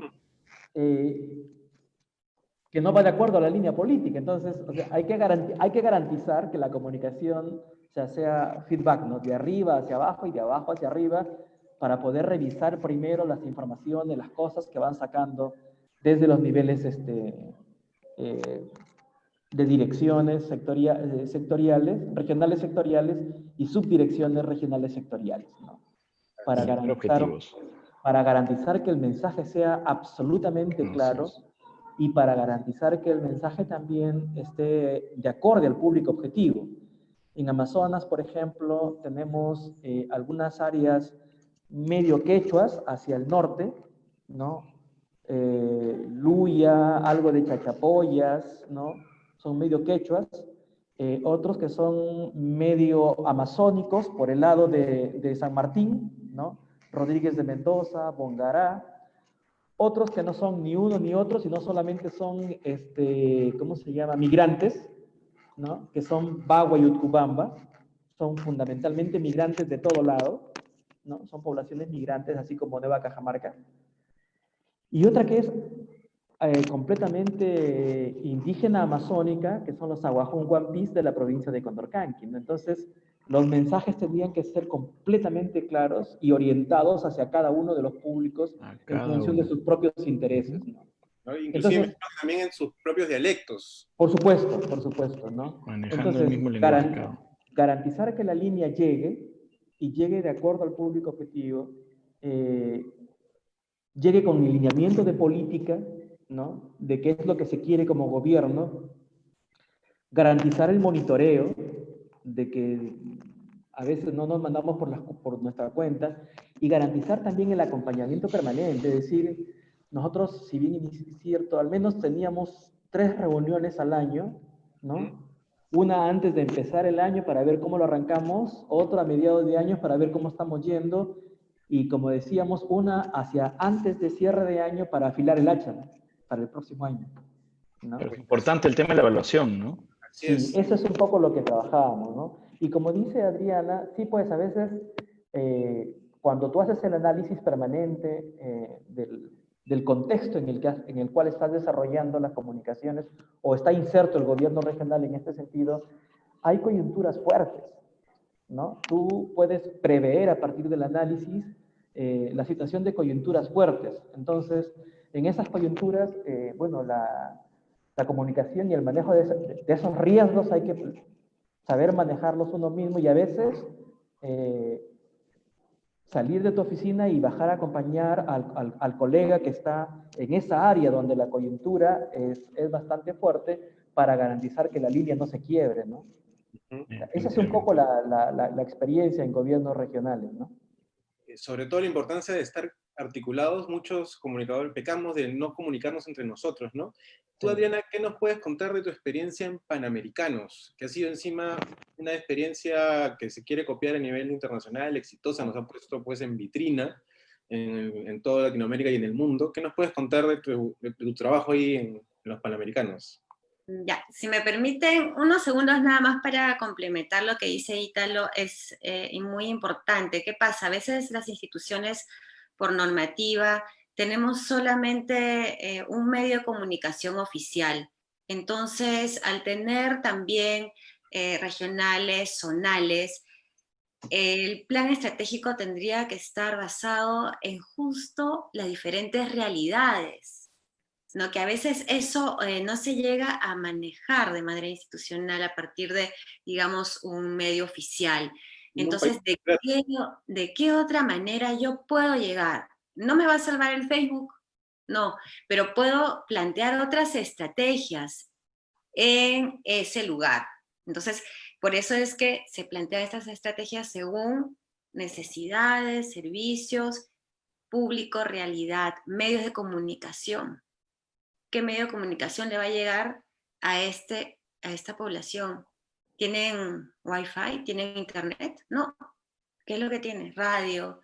Que no va de acuerdo a la línea política. Entonces, o sea, hay que garantizar que la comunicación sea feedback, ¿no? De arriba hacia abajo y de abajo hacia arriba, para poder revisar primero las informaciones, las cosas que van sacando desde los niveles de direcciones sectoriales, regionales sectoriales y subdirecciones regionales sectoriales, ¿no? Para garantizar que el mensaje sea absolutamente claro y para garantizar que el mensaje también esté de acorde al público objetivo. En Amazonas, por ejemplo, tenemos algunas áreas medio quechuas hacia el norte, ¿no? Luya, algo de Chachapoyas, ¿no? Son medio quechuas. Otros que son medio amazónicos por el lado de San Martín, ¿no? Rodríguez de Mendoza, Bongará. Otros que no son ni uno ni otro, sino solamente son, ¿cómo se llama? Migrantes, ¿no? Que son Bagua y Utcubamba. Son fundamentalmente migrantes de todo lado, ¿no? Son poblaciones migrantes, así como Nueva Cajamarca. Y otra que es completamente indígena amazónica, que son los Aguajún Guampís de la provincia de Condorcanqui, ¿no? Entonces, los mensajes tendrían que ser completamente claros y orientados hacia cada uno de los públicos en función de sus propios intereses, ¿no? ¿No? Inclusive entonces, también en sus propios dialectos. Por supuesto, ¿no? Manejando entonces, el mismo lenguaje. Garantizar que la línea llegue y llegue de acuerdo al público objetivo, llegue con el lineamiento de política, ¿no? De qué es lo que se quiere como gobierno, garantizar el monitoreo, de que a veces no nos mandamos por nuestra cuenta, y garantizar también el acompañamiento permanente, es decir, nosotros, si bien es cierto, al menos teníamos 3 reuniones al año, ¿no? Una antes de empezar el año para ver cómo lo arrancamos, otra a mediados de año para ver cómo estamos yendo, y como decíamos, una hacia antes de cierre de año para afilar el hacha, ¿no? Para el próximo año, ¿no? Pero es importante el tema de la evaluación, ¿no? Sí, eso es un poco lo que trabajábamos, ¿no? Y como dice Adriana, sí, pues a veces cuando tú haces el análisis permanente del contexto en el cual estás desarrollando las comunicaciones o está inserto el gobierno regional en este sentido, hay coyunturas fuertes, ¿no? Tú puedes prever a partir del análisis la situación de coyunturas fuertes. Entonces, en esas coyunturas, bueno, la comunicación y el manejo de esos riesgos hay que saber manejarlos uno mismo y a veces salir de tu oficina y bajar a acompañar al colega que está en esa área donde la coyuntura es bastante fuerte para garantizar que la línea no se quiebre, ¿no? Esa es un poco la experiencia en gobiernos regionales, ¿no? Sobre todo la importancia de estar articulados, muchos comunicadores pecamos de no comunicarnos entre nosotros, ¿no? Tú, Adriana, ¿qué nos puedes contar de tu experiencia en Panamericanos? Que ha sido encima una experiencia que se quiere copiar a nivel internacional, exitosa, nos ha puesto pues en vitrina en toda Latinoamérica y en el mundo. ¿Qué nos puedes contar de tu trabajo ahí en los Panamericanos? Ya, si me permiten unos segundos nada más para complementar lo que dice Ítalo, es muy importante. ¿Qué pasa? A veces las instituciones, por normativa, tenemos solamente un medio de comunicación oficial. Entonces, al tener también regionales, zonales, el plan estratégico tendría que estar basado en justo las diferentes realidades ¿no? Que a veces eso no se llega a manejar de manera institucional a partir de, digamos, un medio oficial. Entonces, ¿de qué otra manera yo puedo llegar? ¿No me va a salvar el Facebook? No, pero puedo plantear otras estrategias en ese lugar. Entonces, por eso es que se plantean estas estrategias según necesidades, servicios, público, realidad, medios de comunicación. ¿Qué medio de comunicación le va a llegar a esta población? ¿Tienen wifi? ¿Tienen internet? No. ¿Qué es lo que tiene? Radio,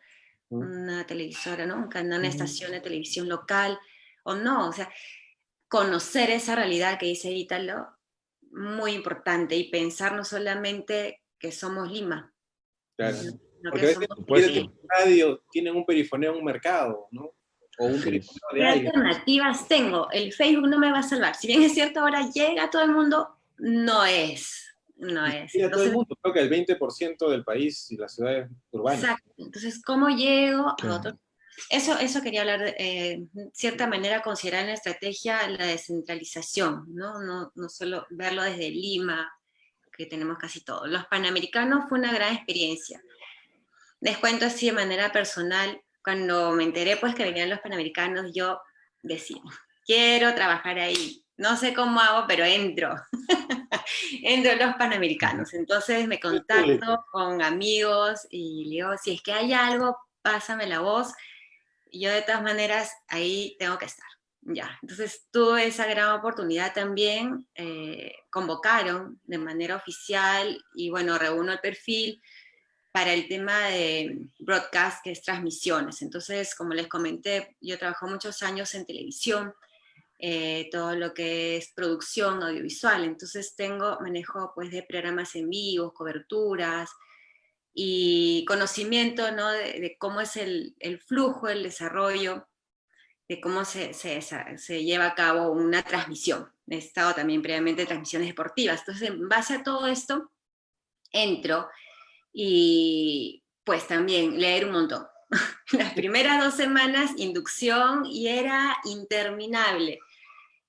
una televisora, ¿no? Una estación de televisión local, o no. O sea, conocer esa realidad que dice Ítalo, muy importante, y pensar no solamente que somos Lima, Claro. sino Porque que a veces somos radio tienen un perifoneo en un mercado, ¿no? O un perifoneo de ¿Qué alguien. alternativas tengo? El Facebook no me va a salvar. Si bien es cierto, ahora llega a todo el mundo, no es. No es. Mira, todo el Entonces, mundo, creo que el 20% del país y las ciudades urbanas. exacto. Entonces, ¿cómo llego a otro? Eso quería hablar, de cierta manera, considerar en la estrategia la descentralización, ¿no? No solo verlo desde Lima, que tenemos casi todo. Los Panamericanos fue una gran experiencia. Les cuento así de manera personal, cuando me enteré pues que venían los Panamericanos, yo decía, quiero trabajar ahí. No sé cómo hago, pero entro. Entro a los Panamericanos. Entonces me contacto con amigos y le digo, si es que hay algo, pásame la voz. Y yo de todas maneras ahí tengo que estar. Ya, entonces tuve esa gran oportunidad también, convocaron de manera oficial y bueno, reúno el perfil para el tema de broadcast, que es transmisiones. Entonces, como les comenté, yo trabajo muchos años en televisión, todo lo que es producción audiovisual, entonces manejo pues de programas en vivo, coberturas, y conocimiento, ¿no? de cómo es el flujo, el desarrollo, de cómo se lleva a cabo una transmisión. He estado también previamente en transmisiones deportivas. Entonces, en base a todo esto, entro y pues también leer un montón. Las primeras 2 semanas, inducción, y era interminable.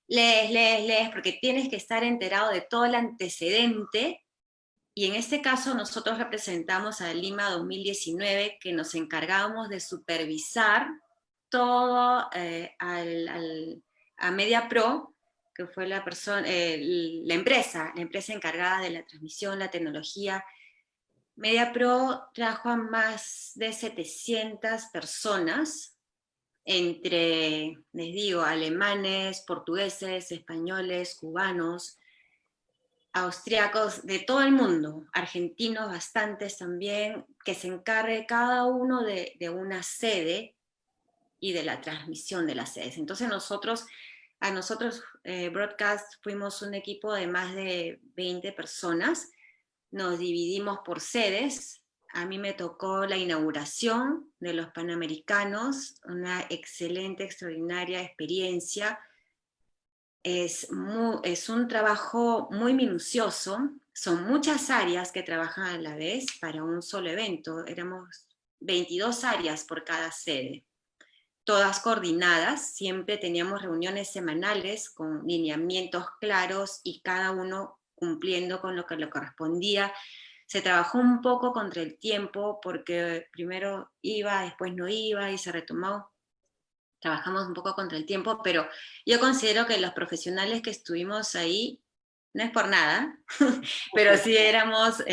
Lees, porque tienes que estar enterado de todo el antecedente. Y en este caso nosotros representamos a Lima 2019, que nos encargábamos de supervisar todo a Media Pro, que fue la empresa encargada de la transmisión, la tecnología. Media Pro trajo a más de 700 personas, entre, les digo, alemanes, portugueses, españoles, cubanos, austriacos, de todo el mundo, argentinos bastantes también, que se encargue cada uno de una sede y de la transmisión de las sedes. Entonces nosotros Broadcast, fuimos un equipo de más de 20 personas, nos dividimos por sedes. A mí me tocó la inauguración de los Panamericanos, una excelente, extraordinaria experiencia. Es un trabajo muy minucioso, son muchas áreas que trabajan a la vez para un solo evento. Éramos 22 áreas por cada sede, todas coordinadas, siempre teníamos reuniones semanales con lineamientos claros y cada uno cumpliendo con lo que le correspondía. Se trabajó un poco contra el tiempo porque primero iba, después no iba y se retomó. Trabajamos un poco contra el tiempo, pero yo considero que los profesionales que estuvimos ahí, no es por nada, pero sí éramos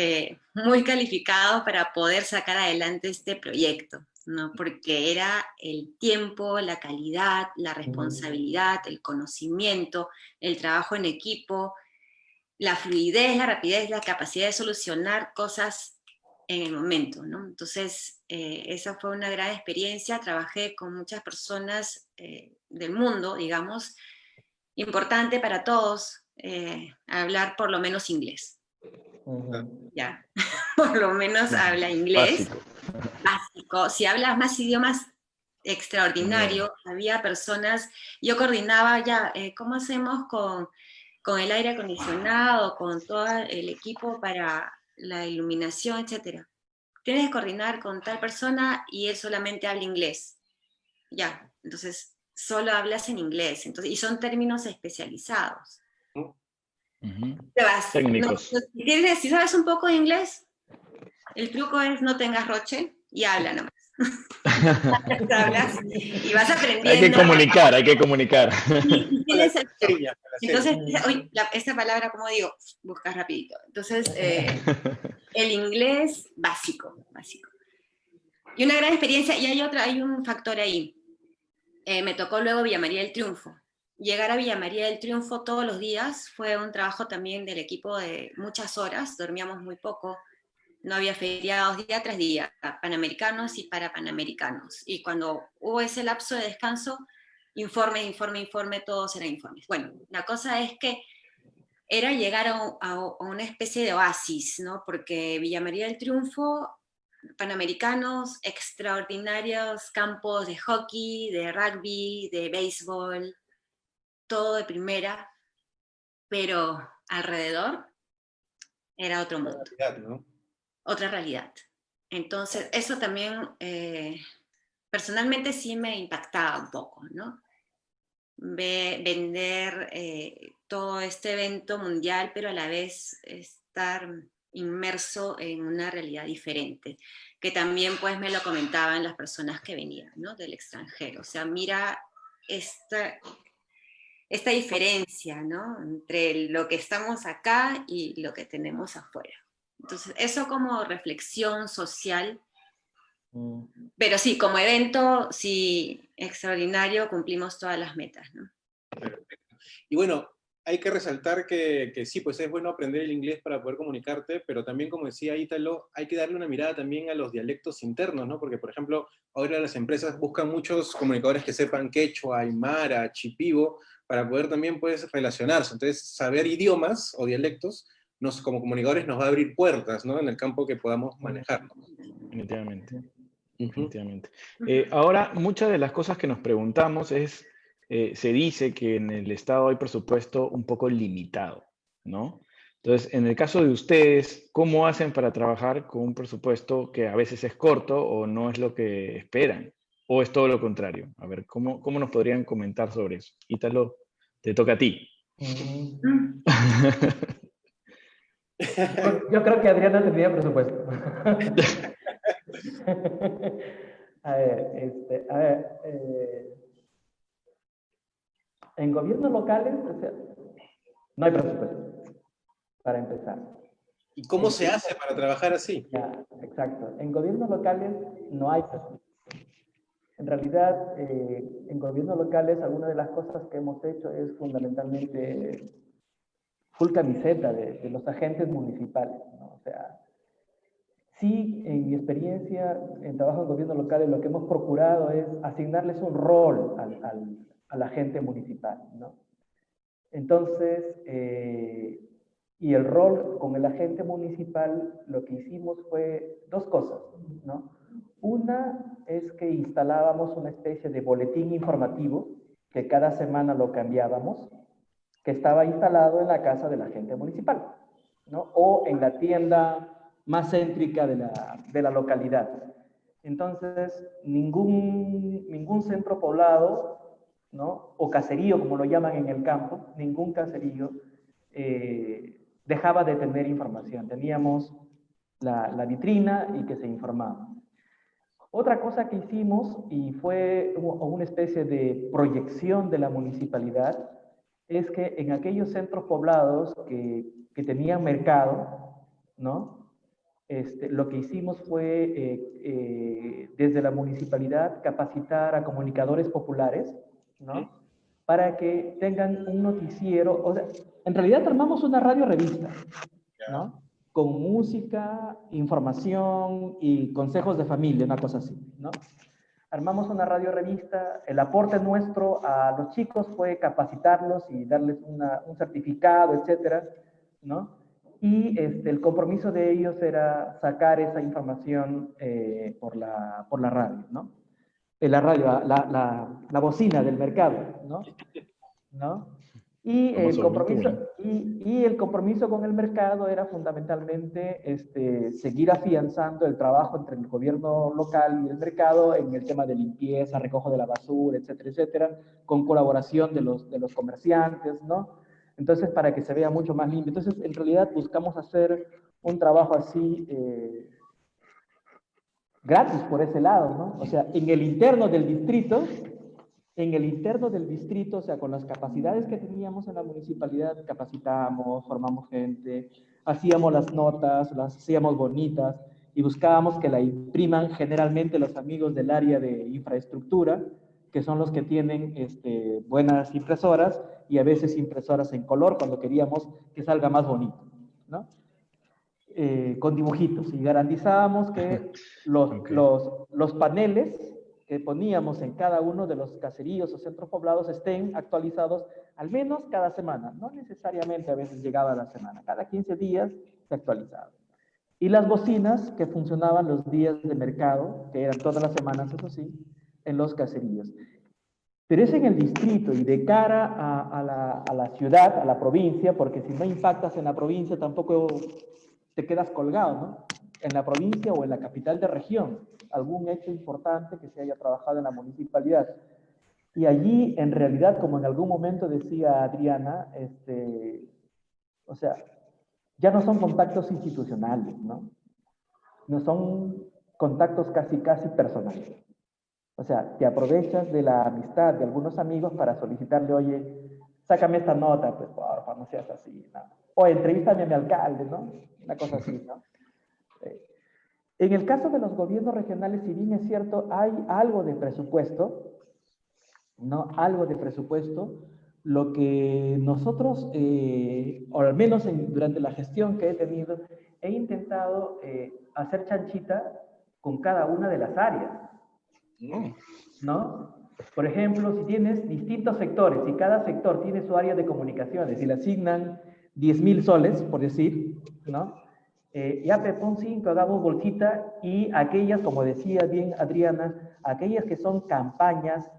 muy calificados para poder sacar adelante este proyecto, ¿no? Porque era el tiempo, la calidad, la responsabilidad, el conocimiento, el trabajo en equipo, la fluidez, la rapidez, la capacidad de solucionar cosas en el momento, ¿no? Entonces, esa fue una gran experiencia. Trabajé con muchas personas del mundo, digamos, importante para todos hablar por lo menos inglés. Ya, por lo menos habla inglés. Básico. Si hablas más idiomas, extraordinario. Había personas, yo coordinaba ya, ¿cómo hacemos con el aire acondicionado, con todo el equipo para la iluminación, etcétera? Tienes que coordinar con tal persona y él solamente habla inglés. Ya, entonces solo hablas en inglés, entonces, y son términos especializados. Te vas. Técnicos. Si sabes un poco de inglés, el truco es no tengas roche y habla nomás. Hablas y vas aprendiendo. Hay que comunicar. Y tienes entonces, esta palabra, como digo, buscas rapidito. Entonces, el inglés básico. Y una gran experiencia, y hay un factor ahí. Me tocó luego Villa María del Triunfo. Llegar a Villa María del Triunfo todos los días fue un trabajo también del equipo de muchas horas, dormíamos muy poco, no había feriados día tras día, panamericanos y para panamericanos. Y cuando hubo ese lapso de descanso, informe, todos eran informes. Bueno, la cosa es que era llegar a una especie de oasis, ¿no? Porque Villa María del Triunfo, panamericanos, extraordinarios campos de hockey, de rugby, de béisbol, todo de primera, pero alrededor era otro mundo. ¿No? Otra realidad. Entonces, eso también personalmente sí me impactaba un poco, ¿no? Vender todo este evento mundial, pero a la vez estar inmerso en una realidad diferente, que también pues me lo comentaban las personas que venían, ¿no? Del extranjero. O sea, mira esta diferencia, ¿no? Entre lo que estamos acá y lo que tenemos afuera. Entonces, eso como reflexión social, pero sí, como evento, sí, extraordinario, cumplimos todas las metas, ¿no? Perfecto. Y bueno, hay que resaltar que sí, pues es bueno aprender el inglés para poder comunicarte, pero también, como decía Ítalo, hay que darle una mirada también a los dialectos internos, ¿no? Porque, por ejemplo, ahora las empresas buscan muchos comunicadores que sepan quechua, aymara, chipivo, para poder también, pues, relacionarse. Entonces, saber idiomas o dialectos, como comunicadores, nos va a abrir puertas, ¿no? En el campo que podamos manejar, ¿no? Definitivamente. Definitivamente. Ahora, muchas de las cosas que nos preguntamos es, se dice que en el Estado hay presupuesto un poco limitado, ¿no? Entonces, en el caso de ustedes, ¿cómo hacen para trabajar con un presupuesto que a veces es corto o no es lo que esperan? ¿O es todo lo contrario? A ver, ¿cómo nos podrían comentar sobre eso? Ítalo, te toca a ti. Yo creo que Adriana tendría presupuesto. A ver, en gobiernos locales, o sea, no hay presupuesto, para empezar. ¿Y cómo se hace para trabajar así? Ya, exacto. En gobiernos locales no hay presupuesto. En realidad, en gobiernos locales, alguna de las cosas que hemos hecho es fundamentalmente full camiseta de los agentes municipales, ¿no? O sea, sí, en mi experiencia en trabajo en gobiernos locales, lo que hemos procurado es asignarles un rol al agente municipal, ¿no? Entonces, y el rol con el agente municipal, lo que hicimos fue dos cosas, ¿no? Una es que instalábamos una especie de boletín informativo, que cada semana lo cambiábamos, que estaba instalado en la casa del agente municipal, ¿no? O en la tienda más céntrica de la localidad. Entonces, ningún centro poblado, ¿no? O caserío, como lo llaman en el campo, ningún caserío dejaba de tener información. Teníamos la vitrina y que se informaba. Otra cosa que hicimos, y fue una especie de proyección de la municipalidad, es que en aquellos centros poblados que tenían mercado, ¿no? Lo que hicimos fue, desde la municipalidad, capacitar a comunicadores populares, ¿no? Para que tengan un noticiero. O sea, en realidad armamos una radio revista, ¿no? Con música, información y consejos de familia, una cosa así, ¿no? Armamos una radio revista. El aporte nuestro a los chicos fue capacitarlos y darles un certificado, etcétera, ¿no? Y el compromiso de ellos era sacar esa información por la radio, ¿no? La radio, la bocina del mercado, ¿no? Y el Famoso compromiso, Ventura. y el compromiso con el mercado era fundamentalmente seguir afianzando el trabajo entre el gobierno local y el mercado en el tema de limpieza, recojo de la basura, etcétera, etcétera, con colaboración de los comerciantes, ¿no? Entonces, para que se vea mucho más limpio. Entonces, en realidad buscamos hacer un trabajo así gratis por ese lado, ¿no? O sea, en el interno del distrito, o sea, con las capacidades que teníamos en la municipalidad, capacitamos, formamos gente, hacíamos las notas, las hacíamos bonitas y buscábamos que la impriman generalmente los amigos del área de infraestructura, que son los que tienen buenas impresoras y a veces impresoras en color cuando queríamos que salga más bonito, ¿no? Con dibujitos y garantizábamos que Ok. los paneles que poníamos en cada uno de los caseríos o centros poblados estén actualizados al menos cada semana, no necesariamente a veces llegaba a la semana, cada 15 días se actualizaba. Y las bocinas que funcionaban los días de mercado, que eran todas las semanas, eso sí, en los caseríos. Pero es en el distrito y de cara a la ciudad, a la provincia, porque si no impactas en la provincia tampoco te quedas colgado, ¿no? En la provincia o en la capital de región, algún hecho importante que se haya trabajado en la municipalidad. Y allí, en realidad, como en algún momento decía Adriana, o sea, ya no son contactos institucionales, ¿no? No son contactos casi personales. O sea, te aprovechas de la amistad de algunos amigos para solicitarle, oye, sácame esta nota, pues porfa, no seas así, ¿no? O entrevístame a mi alcalde, ¿no? Una cosa así, ¿no? En el caso de los gobiernos regionales, si bien es cierto, hay algo de presupuesto, ¿no? Algo de presupuesto, lo que nosotros, o al menos durante la gestión que he tenido, he intentado hacer chanchita con cada una de las áreas, ¿no? Por ejemplo, si tienes distintos sectores y cada sector tiene su área de comunicaciones y le asignan 10.000 soles, por decir, ¿no? Ya te pon 5, hagamos bolsita y aquellas, como decía bien Adriana, aquellas que son campañas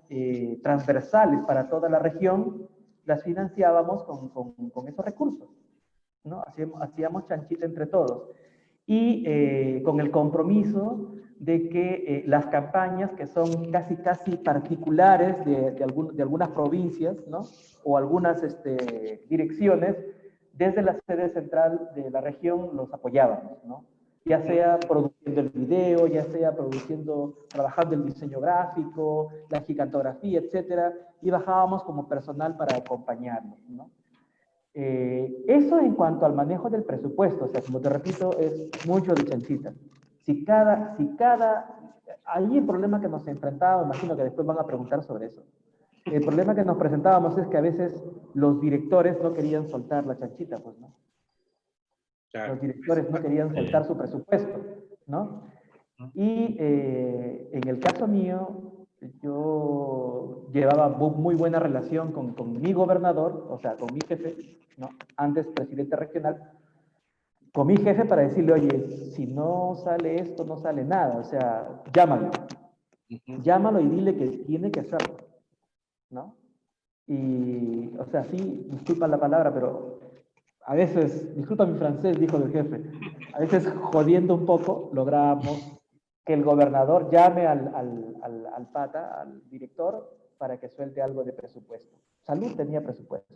transversales para toda la región, las financiábamos con esos recursos, ¿no? Hacíamos chanchita entre todos. Y con el compromiso de que las campañas que son casi particulares de algunas provincias, ¿no? O algunas direcciones, desde la sede central de la región los apoyábamos, ¿no? Ya sea produciendo el video, ya sea trabajando el diseño gráfico, la gigantografía, etcétera, y bajábamos como personal para acompañarlos, ¿no? Eso en cuanto al manejo del presupuesto, o sea, como te repito, es mucho de chanchita. Ahí el problema que nos enfrentábamos, imagino que después van a preguntar sobre eso. El problema que nos presentábamos es que a veces los directores no querían soltar la chanchita, pues, ¿no? Claro. Los directores no querían soltar su presupuesto, ¿no? Y en el caso mío, yo llevaba muy buena relación con mi gobernador, o sea, con mi jefe, ¿no? Antes presidente regional, con mi jefe para decirle, oye, si no sale esto, no sale nada, o sea, llámalo y dile que tiene que hacerlo, ¿no? Y, o sea, sí, disculpa la palabra, pero a veces, disculpa mi francés, dijo el jefe, a veces jodiendo un poco, logramos que el gobernador llame al pata, al director, para que suelte algo de presupuesto. Salud tenía presupuesto,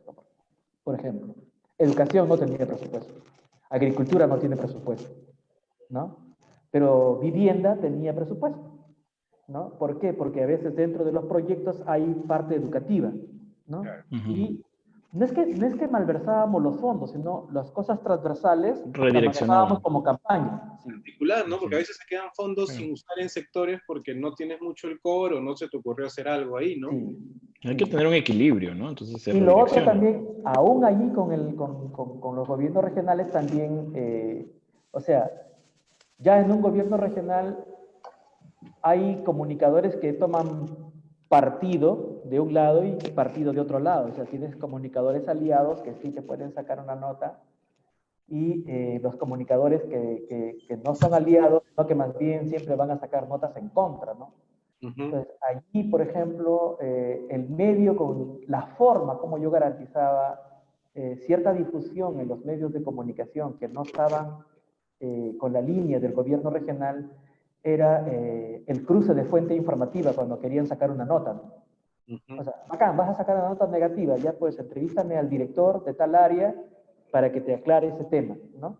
por ejemplo. Educación no tenía presupuesto. Agricultura no tiene presupuesto, ¿no? Pero vivienda tenía presupuesto, ¿no? ¿Por qué? Porque a veces dentro de los proyectos hay parte educativa, ¿no? Y no es que malversábamos los fondos, sino las cosas transversales las manejábamos como campaña. Sí. Particular, ¿no? Porque a veces se quedan fondos sin usar en sectores porque no tienes mucho el core o no se te ocurrió hacer algo ahí, ¿no? Sí. Hay que tener un equilibrio, ¿no? Entonces se Y lo otro redirecciona. también, aún allí con los gobiernos regionales también, o sea, ya en un gobierno regional hay comunicadores que toman partido de un lado y partido de otro lado. O sea, tienes comunicadores aliados que sí te pueden sacar una nota y los comunicadores que no son aliados, sino que más bien siempre van a sacar notas en contra, ¿no? Entonces, allí, por ejemplo, el medio con la forma como yo garantizaba cierta difusión en los medios de comunicación que no estaban con la línea del gobierno regional, era el cruce de fuente informativa cuando querían sacar una nota, ¿no? O sea, bacán, vas a sacar una nota negativa, ya pues entrevístame al director de tal área para que te aclare ese tema, ¿no?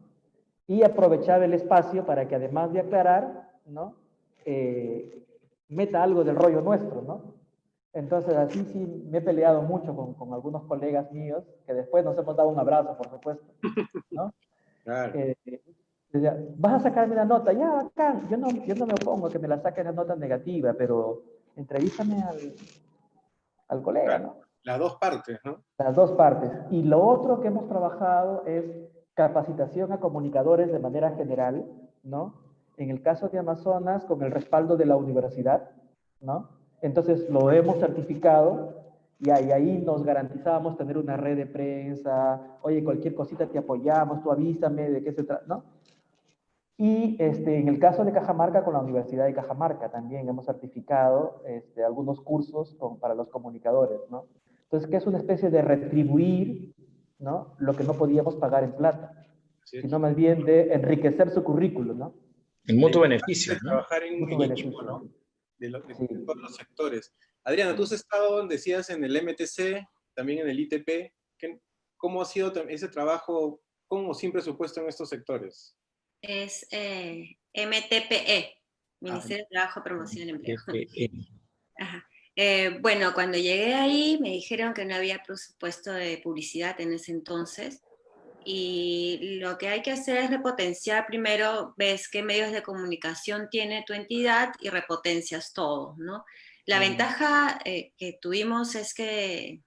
Y aprovechar el espacio para que además de aclarar, ¿no? Meta algo del rollo nuestro, ¿no? Entonces así sí me he peleado mucho con algunos colegas míos, que después nos hemos dado un abrazo, por supuesto, ¿no? Claro. Decía, vas a sacarme la nota, ya, bacán, yo no me opongo a que me la saquen la nota negativa, pero entrevístame al colega, Claro. ¿no? Las dos partes, ¿no? Las dos partes. Y lo otro que hemos trabajado es capacitación a comunicadores de manera general, ¿no? En el caso de Amazonas, con el respaldo de la universidad, ¿no? Entonces lo hemos certificado y ahí nos garantizamos tener una red de prensa, oye, cualquier cosita te apoyamos, tú avísame de qué se trata, ¿no? Y en el caso de Cajamarca, con la Universidad de Cajamarca también hemos certificado algunos cursos para los comunicadores, ¿no? Entonces, que es una especie de retribuir, ¿no? Lo que no podíamos pagar en plata, Sí. sino más bien de enriquecer su currículum, ¿no? El mutuo beneficio, De ¿no? trabajar Mutuo en equipo, beneficio. ¿no? De Sí. todos los sectores. Adriana, tú has estado, decías, en el MTC, también en el ITP. ¿Cómo ha sido ese trabajo con o sin presupuesto en estos sectores? Es MTPE, Ministerio de Trabajo, Promoción y Empleo. Ajá. Bueno, cuando llegué ahí me dijeron que no había presupuesto de publicidad en ese entonces y lo que hay que hacer es repotenciar primero, ves qué medios de comunicación tiene tu entidad y repotencias todo, ¿no? La ventaja que tuvimos es que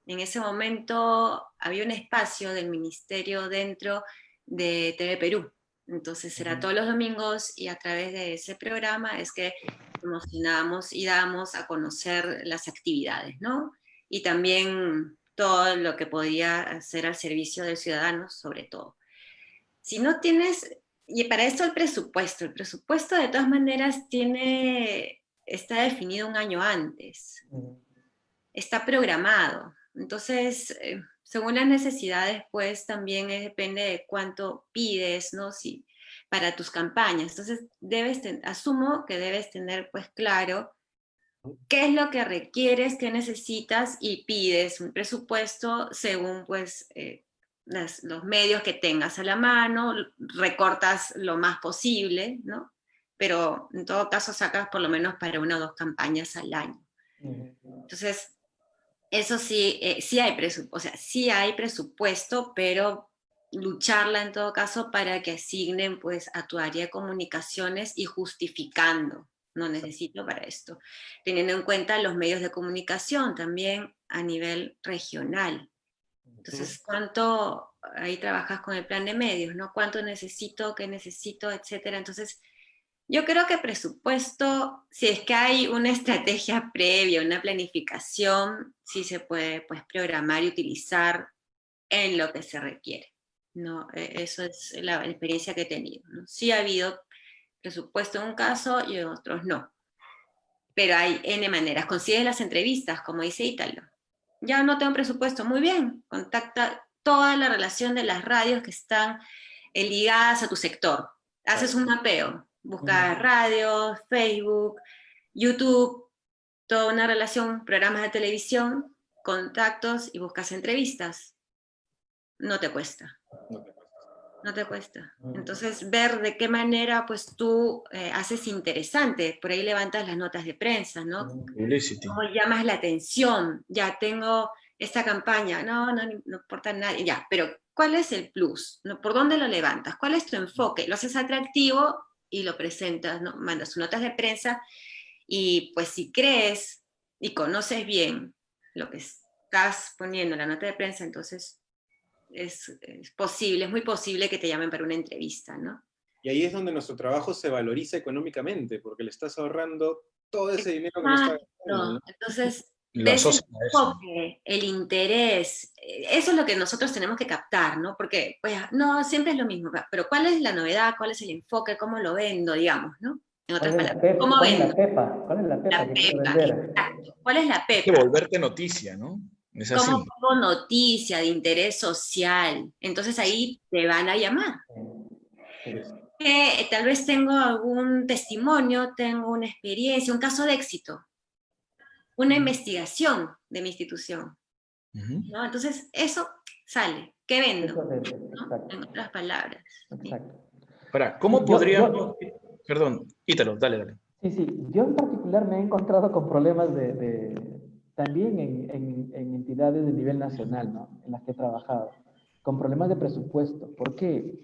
en ese momento había un espacio del ministerio dentro de TV Perú, entonces era todos los domingos y a través de ese programa es que promocionábamos y dábamos a conocer las actividades, ¿no? Y también todo lo que podía hacer al servicio del ciudadano, sobre todo. Si no tienes, y para esto el presupuesto de todas maneras está definido un año antes, está programado. Entonces, según las necesidades, pues también depende de cuánto pides, ¿no? Si, para tus campañas. Entonces, asumo que debes tener pues claro qué es lo que requieres, qué necesitas y pides un presupuesto según pues los medios que tengas a la mano, recortas lo más posible, ¿no? Pero en todo caso sacas por lo menos para 1 o 2 campañas al año. Entonces, eso sí, sí hay presupuesto, pero lucharla en todo caso para que asignen pues a tu área de comunicaciones y justificando, no necesito para esto, teniendo en cuenta los medios de comunicación también a nivel regional. Entonces, ¿cuánto ahí trabajas con el plan de medios, ¿no? ¿Cuánto necesito, qué necesito, etcétera? Entonces, yo creo que presupuesto, si es que hay una estrategia previa, una planificación, sí se puede pues, programar y utilizar en lo que se requiere, ¿no? Eso es la experiencia que he tenido, ¿no? Sí ha habido presupuesto en un caso y en otros no, pero hay N maneras. Consigues las entrevistas, como dice Ítalo. Ya no tengo presupuesto, muy bien, contacta toda la relación de las radios que están ligadas a tu sector. Haces un mapeo, buscas radios, Facebook, YouTube, toda una relación, programas de televisión, contactos y buscas entrevistas. No te cuesta. No te cuesta. Entonces, ver de qué manera pues tú haces interesante, por ahí levantas las notas de prensa, ¿no? Publicity. ¿Cómo llamas la atención? Ya tengo esta campaña, no importa nadie, ya, pero ¿cuál es el plus? ¿No? ¿Por dónde lo levantas? ¿Cuál es tu enfoque? Lo haces atractivo y lo presentas, ¿no? Mandas tus notas de prensa y pues si crees y conoces bien lo que estás poniendo en la nota de prensa, entonces es posible, es muy posible que te llamen para una entrevista, ¿no? Y ahí es donde nuestro trabajo se valoriza económicamente, porque le estás ahorrando todo ese dinero que no está gastando, ¿no? Entonces, Lo ves el asocian a eso. enfoque, el interés, eso es lo que nosotros tenemos que captar, ¿no? Porque, pues, no, siempre es lo mismo, pero ¿cuál es la novedad? ¿Cuál es el enfoque? ¿Cómo lo vendo, digamos, ¿no? En otras ¿Cuál es la palabras, pepa? ¿cómo ¿Cuál es la vendo? pepa? ¿Cuál es la pepa La que quiero pepa, vender? exacto. ¿Cuál es la Hay que pepa? volverte noticia, ¿no? Es ¿Cómo así. pongo noticia de interés social? Entonces ahí te van a llamar. Sí. Tal vez tengo algún testimonio, tengo una experiencia, un caso de éxito, una investigación de mi institución, ¿no? Entonces eso sale. ¿Qué vendo? Eso vende, ¿No? exacto. En otras palabras. Exacto. Ahora, Sí, ¿cómo podríamos... Perdón, Ítalo, dale, dale. sí, yo en particular me he encontrado con problemas también en entidades de nivel nacional, ¿no? En las que he trabajado, con problemas de presupuesto. ¿Por qué?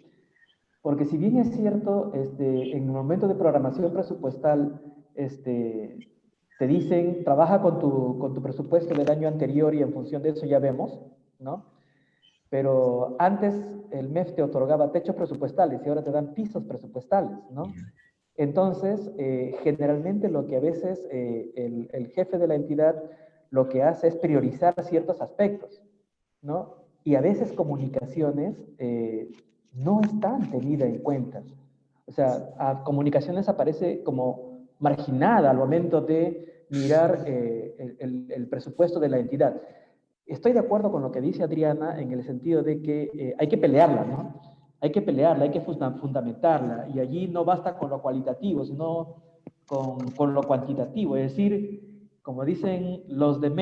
Porque si bien es cierto, en el momento de programación presupuestal, te dicen, trabaja con tu presupuesto del año anterior y en función de eso ya vemos, ¿no? Pero antes el MEF te otorgaba techos presupuestales y ahora te dan pisos presupuestales, ¿no? Entonces, generalmente lo que a veces el jefe de la entidad lo que hace es priorizar ciertos aspectos, ¿no? Y a veces comunicaciones no están tenidas en cuenta. O sea, a comunicaciones aparece como marginada al momento de mirar el presupuesto de la entidad. Estoy de acuerdo con lo que dice Adriana en el sentido de que hay que pelearla, ¿no? Hay que pelearla, hay que fundamentarla, y allí no basta con lo cualitativo, sino con lo cuantitativo, es decir, como dicen los del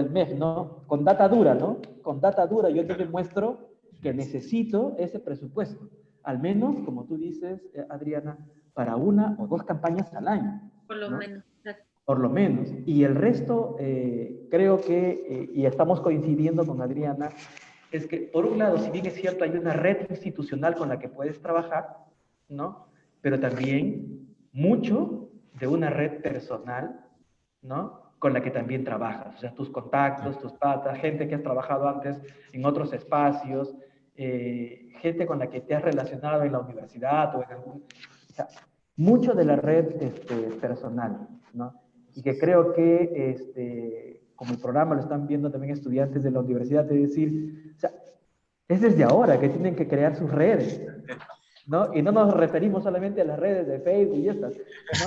MEF, ¿no? Con data dura, ¿no? Con data dura yo te demuestro que necesito ese presupuesto, al menos, como tú dices, Adriana, para 1 o 2 campañas al año, Por lo ¿no? menos. Por lo menos. Y el resto, creo que, y estamos coincidiendo con Adriana, es que por un lado, si bien es cierto, hay una red institucional con la que puedes trabajar, ¿no? Pero también mucho de una red personal, ¿no? Con la que también trabajas. O sea, tus contactos, tus patas, gente que has trabajado antes en otros espacios, gente con la que te has relacionado en la universidad o en algún... O sea, mucho de la red personal, ¿no? Y que creo que, como el programa lo están viendo también estudiantes de la universidad, es decir, o sea, es desde ahora que tienen que crear sus redes, ¿no? Y no nos referimos solamente a las redes de Facebook y estas, ¿no? Es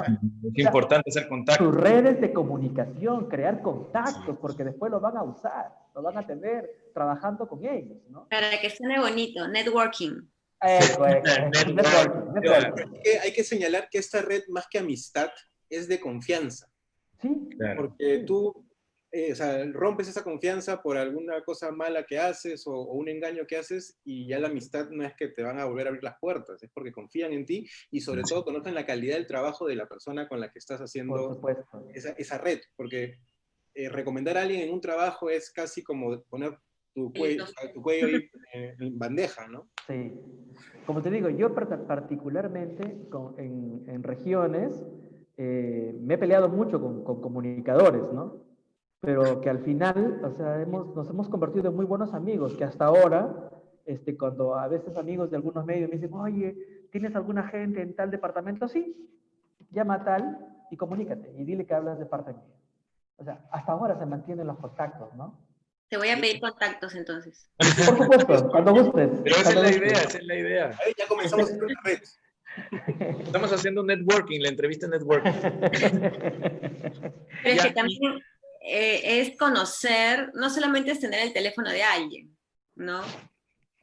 O sea, importante hacer contacto. sus redes de comunicación, crear contactos, porque después lo van a usar, lo van a tener trabajando con ellos, ¿no? Para que suene bonito, networking. Networking. Hay que señalar que esta red, más que amistad, es de confianza. Sí. Claro. Porque Sí. tú o sea, rompes esa confianza por alguna cosa mala que haces o un engaño que haces y ya la amistad no es que te van a volver a abrir las puertas, es porque confían en ti y sobre todo conocen la calidad del trabajo de la persona con la que estás Por haciendo supuesto. esa red, porque recomendar a alguien en un trabajo es casi como poner tu cuello ahí en bandeja, ¿no? Sí. Como te digo, yo particularmente en regiones me he peleado mucho con comunicadores, ¿no? Pero que al final, o sea, nos hemos convertido en muy buenos amigos, que hasta ahora, cuando a veces amigos de algunos medios me dicen, oye, ¿tienes alguna gente en tal departamento? Sí, llama a tal y comunícate y dile que hablas de parte mía. O sea, hasta ahora se mantienen los contactos, ¿no? Te voy a pedir contactos entonces. Por supuesto, cuando gustes. Pero esa es cuando la gustes. idea, esa es la idea. Ahí ya comenzamos a hacer una red. Estamos haciendo networking, la entrevista networking. Pero es que también es conocer, no solamente es tener el teléfono de alguien, ¿no? Una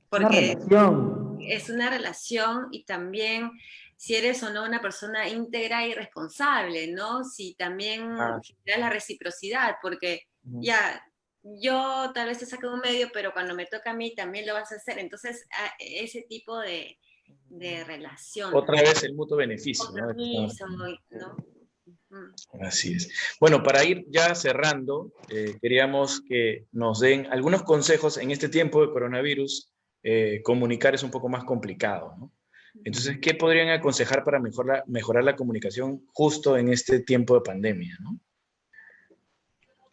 Porque relación. es una relación y también si eres o no una persona íntegra y responsable, ¿no? Si también da la reciprocidad, porque ya, yo tal vez te saque un medio, pero cuando me toca a mí también lo vas a hacer. Entonces, ese tipo de relación. Otra vez el mutuo beneficio, ¿no? Compromiso, ¿no? Así es. Bueno, para ir ya cerrando, queríamos que nos den algunos consejos en este tiempo de coronavirus. Comunicar es un poco más complicado, ¿no? Entonces, ¿qué podrían aconsejar para mejorar la comunicación justo en este tiempo de pandemia, ¿no?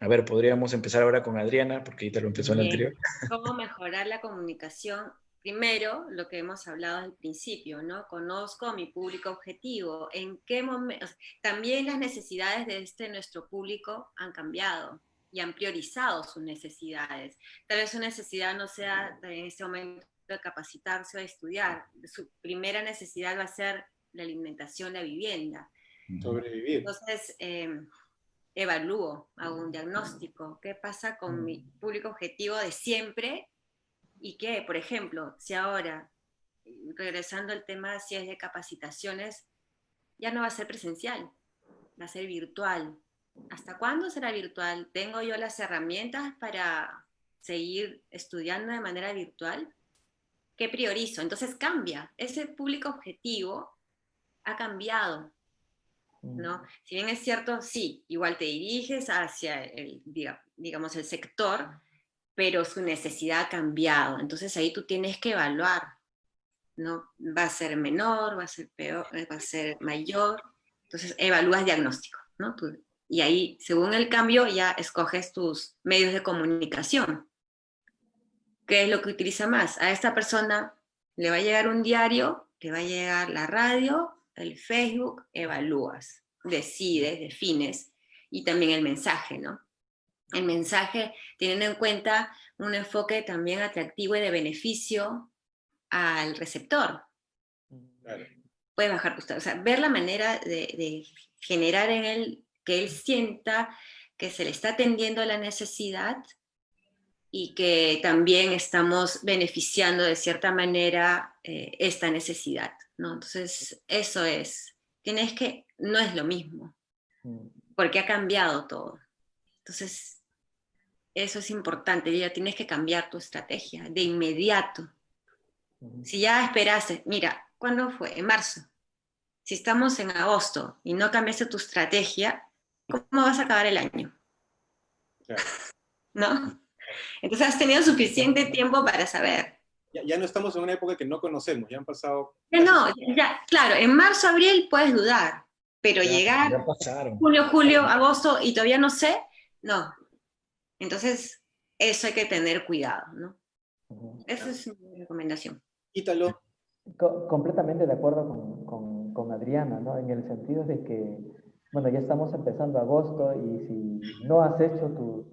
A ver, podríamos empezar ahora con Adriana, porque ahorita lo empezó en la anterior. ¿Cómo mejorar la comunicación? Primero, lo que hemos hablado al principio, ¿no? Conozco a mi público objetivo. ¿En qué momento? También las necesidades de nuestro público han cambiado y han priorizado sus necesidades. Tal vez su necesidad no sea en este momento de capacitarse o de estudiar. Su primera necesidad va a ser la alimentación, la vivienda. Sobrevivir. Entonces, evalúo, hago un diagnóstico. ¿Qué pasa con mi público objetivo de siempre? Y que, por ejemplo, si ahora, regresando al tema, si es de capacitaciones, ya no va a ser presencial, va a ser virtual. ¿Hasta cuándo será virtual? ¿Tengo yo las herramientas para seguir estudiando de manera virtual? ¿Qué priorizo? Entonces cambia. Ese público objetivo ha cambiado, ¿no? Si bien es cierto, sí, igual te diriges hacia el, digamos, el sector, pero su necesidad ha cambiado. Entonces ahí tú tienes que evaluar, ¿no? Va a ser menor, va a ser peor, va a ser mayor. Entonces evalúas diagnóstico, ¿no? Y ahí, según el cambio, ya escoges tus medios de comunicación. ¿Qué es lo que utiliza más? A esta persona le va a llegar un diario, le va a llegar la radio, el Facebook, evalúas, decides, defines, y también el mensaje, ¿no? El mensaje teniendo en cuenta un enfoque también atractivo y de beneficio al receptor. Claro. Puedes bajar, o sea, ver la manera de generar en él, que él sienta que se le está atendiendo la necesidad y que también estamos beneficiando de cierta manera esta necesidad, ¿no? Entonces, eso es, no es lo mismo, porque ha cambiado todo. Entonces, eso es importante, ya tienes que cambiar tu estrategia de inmediato. Si ya esperaste, mira, ¿cuándo fue? En marzo. Si estamos en agosto y no cambiaste tu estrategia, ¿cómo vas a acabar el año? Claro. ¿No? Entonces has tenido suficiente tiempo para saber. Ya no estamos en una época que no conocemos, ya han pasado... Ya, claro, en marzo, abril puedes dudar, pero llegar Ya pasaron. junio, julio, agosto y todavía no sé, no. Entonces, eso hay que tener cuidado, ¿no? Esa es mi recomendación. Ítalo. Completamente de acuerdo con Adriana, ¿no? En el sentido de que, bueno, ya estamos empezando agosto y si no has hecho tu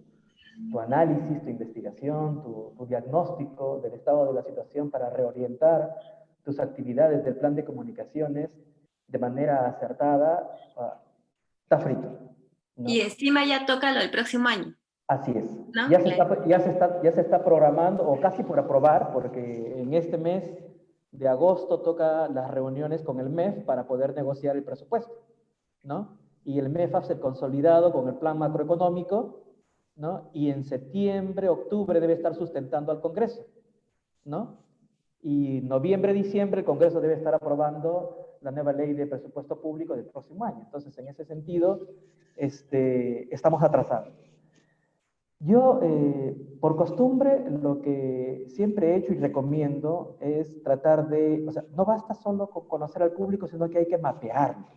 análisis, tu investigación, tu diagnóstico del estado de la situación para reorientar tus actividades del plan de comunicaciones de manera acertada, está frito, ¿no? Y encima ya toca lo del próximo año. Así es. ¿No? Ya se está programando, o casi por aprobar, porque en este mes de agosto toca las reuniones con el MEF para poder negociar el presupuesto, ¿no? Y el MEF hace consolidado con el plan macroeconómico, ¿no? Y en septiembre, octubre debe estar sustentando al Congreso, ¿no? Y noviembre, diciembre el Congreso debe estar aprobando la nueva ley de presupuesto público del próximo año. Entonces, en ese sentido, estamos atrasados. Yo, por costumbre, lo que siempre he hecho y recomiendo es tratar de, o sea, no basta solo con conocer al público, sino que hay que mapearlo,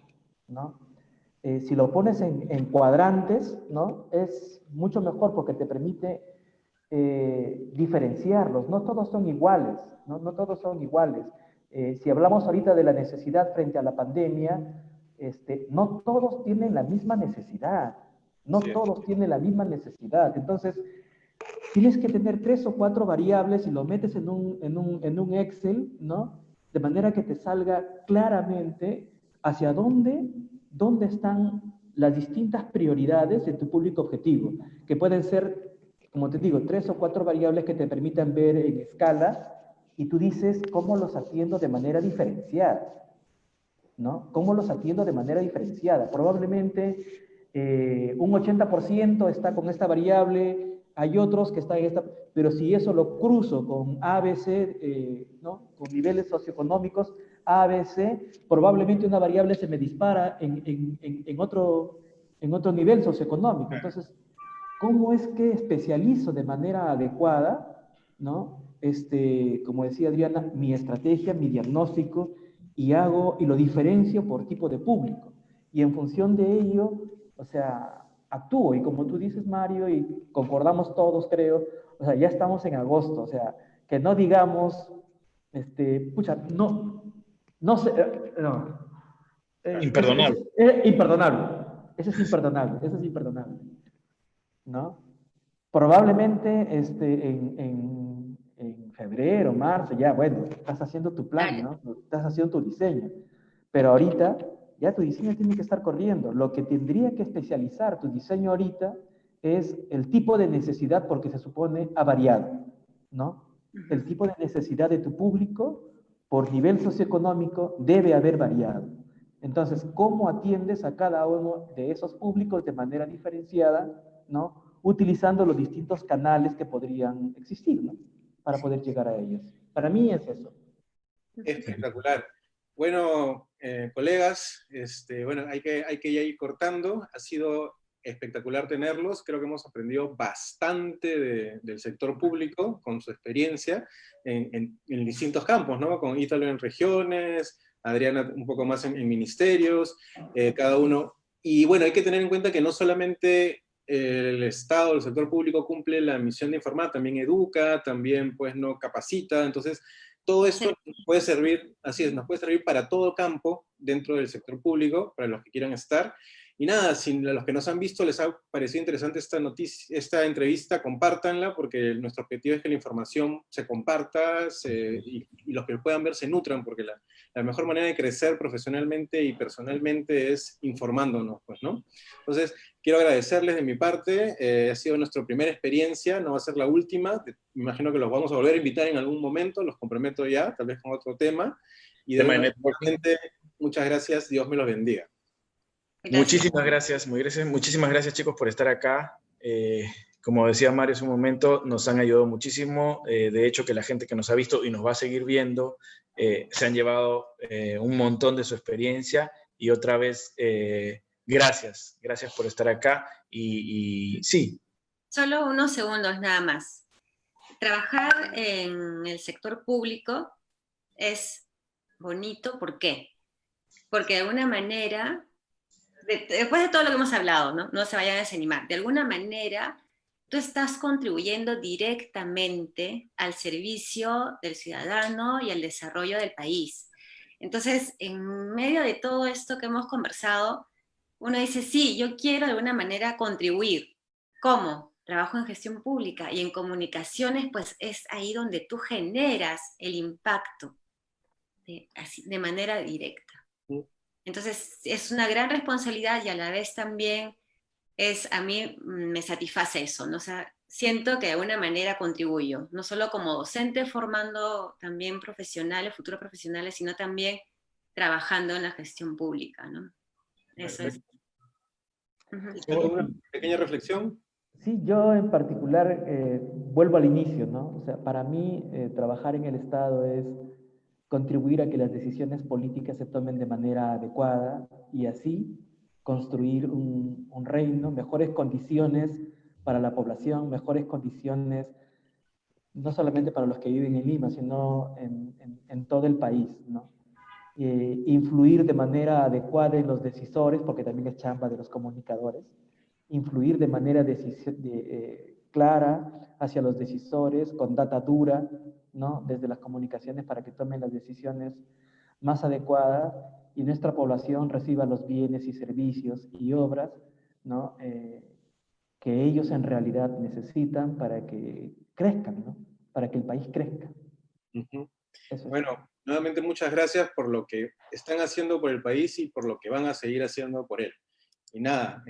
¿no? Si lo pones en cuadrantes, ¿no? Es mucho mejor porque te permite diferenciarlos. No todos son iguales, ¿no? No todos son iguales. Si hablamos ahorita de la necesidad frente a la pandemia, no todos tienen la misma necesidad. No todos tienen la misma necesidad. Entonces, tienes que tener 3 o 4 variables y lo metes en un Excel, ¿no? De manera que te salga claramente hacia dónde están las distintas prioridades de tu público objetivo, que pueden ser, como te digo, 3 o 4 variables que te permitan ver en escala y tú dices cómo los atiendo de manera diferenciada, ¿no? ¿Cómo los atiendo de manera diferenciada? Probablemente un 80% está con esta variable, hay otros que están en esta, pero si eso lo cruzo con ABC, ¿no? Con niveles socioeconómicos ABC, probablemente una variable se me dispara en otro nivel socioeconómico. Entonces, ¿cómo es que especializo de manera adecuada, ¿no? Como decía Adriana, mi estrategia, mi diagnóstico, y lo diferencio por tipo de público. Y en función de ello, o sea, actúo. Y como tú dices, Mario, y concordamos todos, creo, o sea, ya estamos en agosto, o sea, que no digamos, pucha, no sé, no. Imperdonable. Imperdonable. Eso es imperdonable, ¿no? Probablemente en febrero, marzo, ya, bueno, estás haciendo tu plan, ¿no? Estás haciendo tu diseño. Pero ahorita ya tu diseño tiene que estar corriendo. Lo que tendría que especializar tu diseño ahorita es el tipo de necesidad, porque se supone ha variado, ¿no? El tipo de necesidad de tu público por nivel socioeconómico debe haber variado. Entonces, ¿cómo atiendes a cada uno de esos públicos de manera diferenciada, ¿no? Utilizando los distintos canales que podrían existir, ¿no? Para poder llegar a ellos. Para mí es eso. Espectacular. Bueno, colegas, bueno, hay que ya ir cortando. Ha sido espectacular tenerlos. Creo que hemos aprendido bastante del sector público con su experiencia en distintos campos, ¿no? Con Ítalo en regiones, Adriana un poco más en ministerios, cada uno. Y bueno, hay que tener en cuenta que no solamente el Estado, el sector público cumple la misión de informar, también educa, también pues no capacita. Entonces todo esto nos puede servir, así es, nos puede servir para todo campo dentro del sector público, para los que quieran estar. Y nada, si a los que nos han visto les ha parecido interesante esta noticia, esta entrevista, compártanla, porque nuestro objetivo es que la información se comparta y los que puedan ver se nutran, porque la mejor manera de crecer profesionalmente y personalmente es informándonos, pues, ¿no? Entonces, quiero agradecerles de mi parte, ha sido nuestra primera experiencia, no va a ser la última, me imagino que los vamos a volver a invitar en algún momento, los comprometo ya, tal vez con otro tema, y de verdad, muchas gracias, Dios me los bendiga. Gracias. Muchísimas gracias chicos por estar acá. Como decía Mario hace un momento, nos han ayudado muchísimo. De hecho, que la gente que nos ha visto y nos va a seguir viendo, se han llevado un montón de su experiencia. Y otra vez, gracias por estar acá. Y sí. Solo unos segundos nada más. Trabajar en el sector público es bonito, ¿por qué? Porque de alguna manera, después de todo lo que hemos hablado, no se vayan a desanimar, de alguna manera tú estás contribuyendo directamente al servicio del ciudadano y al desarrollo del país. Entonces, en medio de todo esto que hemos conversado, uno dice, sí, yo quiero de alguna manera contribuir. ¿Cómo? Trabajo en gestión pública y en comunicaciones, pues es ahí donde tú generas el impacto de manera directa. Entonces, es una gran responsabilidad y a la vez también a mí me satisface eso, ¿no? O sea, siento que de alguna manera contribuyo, no solo como docente formando también profesionales, futuros profesionales, sino también trabajando en la gestión pública, ¿no? Eso es. ¿Alguna pequeña reflexión? Sí, yo en particular vuelvo al inicio, ¿no? O sea, para mí trabajar en el Estado es contribuir a que las decisiones políticas se tomen de manera adecuada y así construir un reino, mejores condiciones para la población, mejores condiciones no solamente para los que viven en Lima, sino en todo el país, ¿no? Influir de manera adecuada en los decisores, porque también es chamba de los comunicadores, influir de manera clara hacia los decisores, con data dura, ¿no? Desde las comunicaciones para que tomen las decisiones más adecuadas y nuestra población reciba los bienes y servicios y obras, ¿no? Que ellos en realidad necesitan para que crezcan, ¿no? Para que el país crezca. Bueno, nuevamente muchas gracias por lo que están haciendo por el país y por lo que van a seguir haciendo por él. Y nada,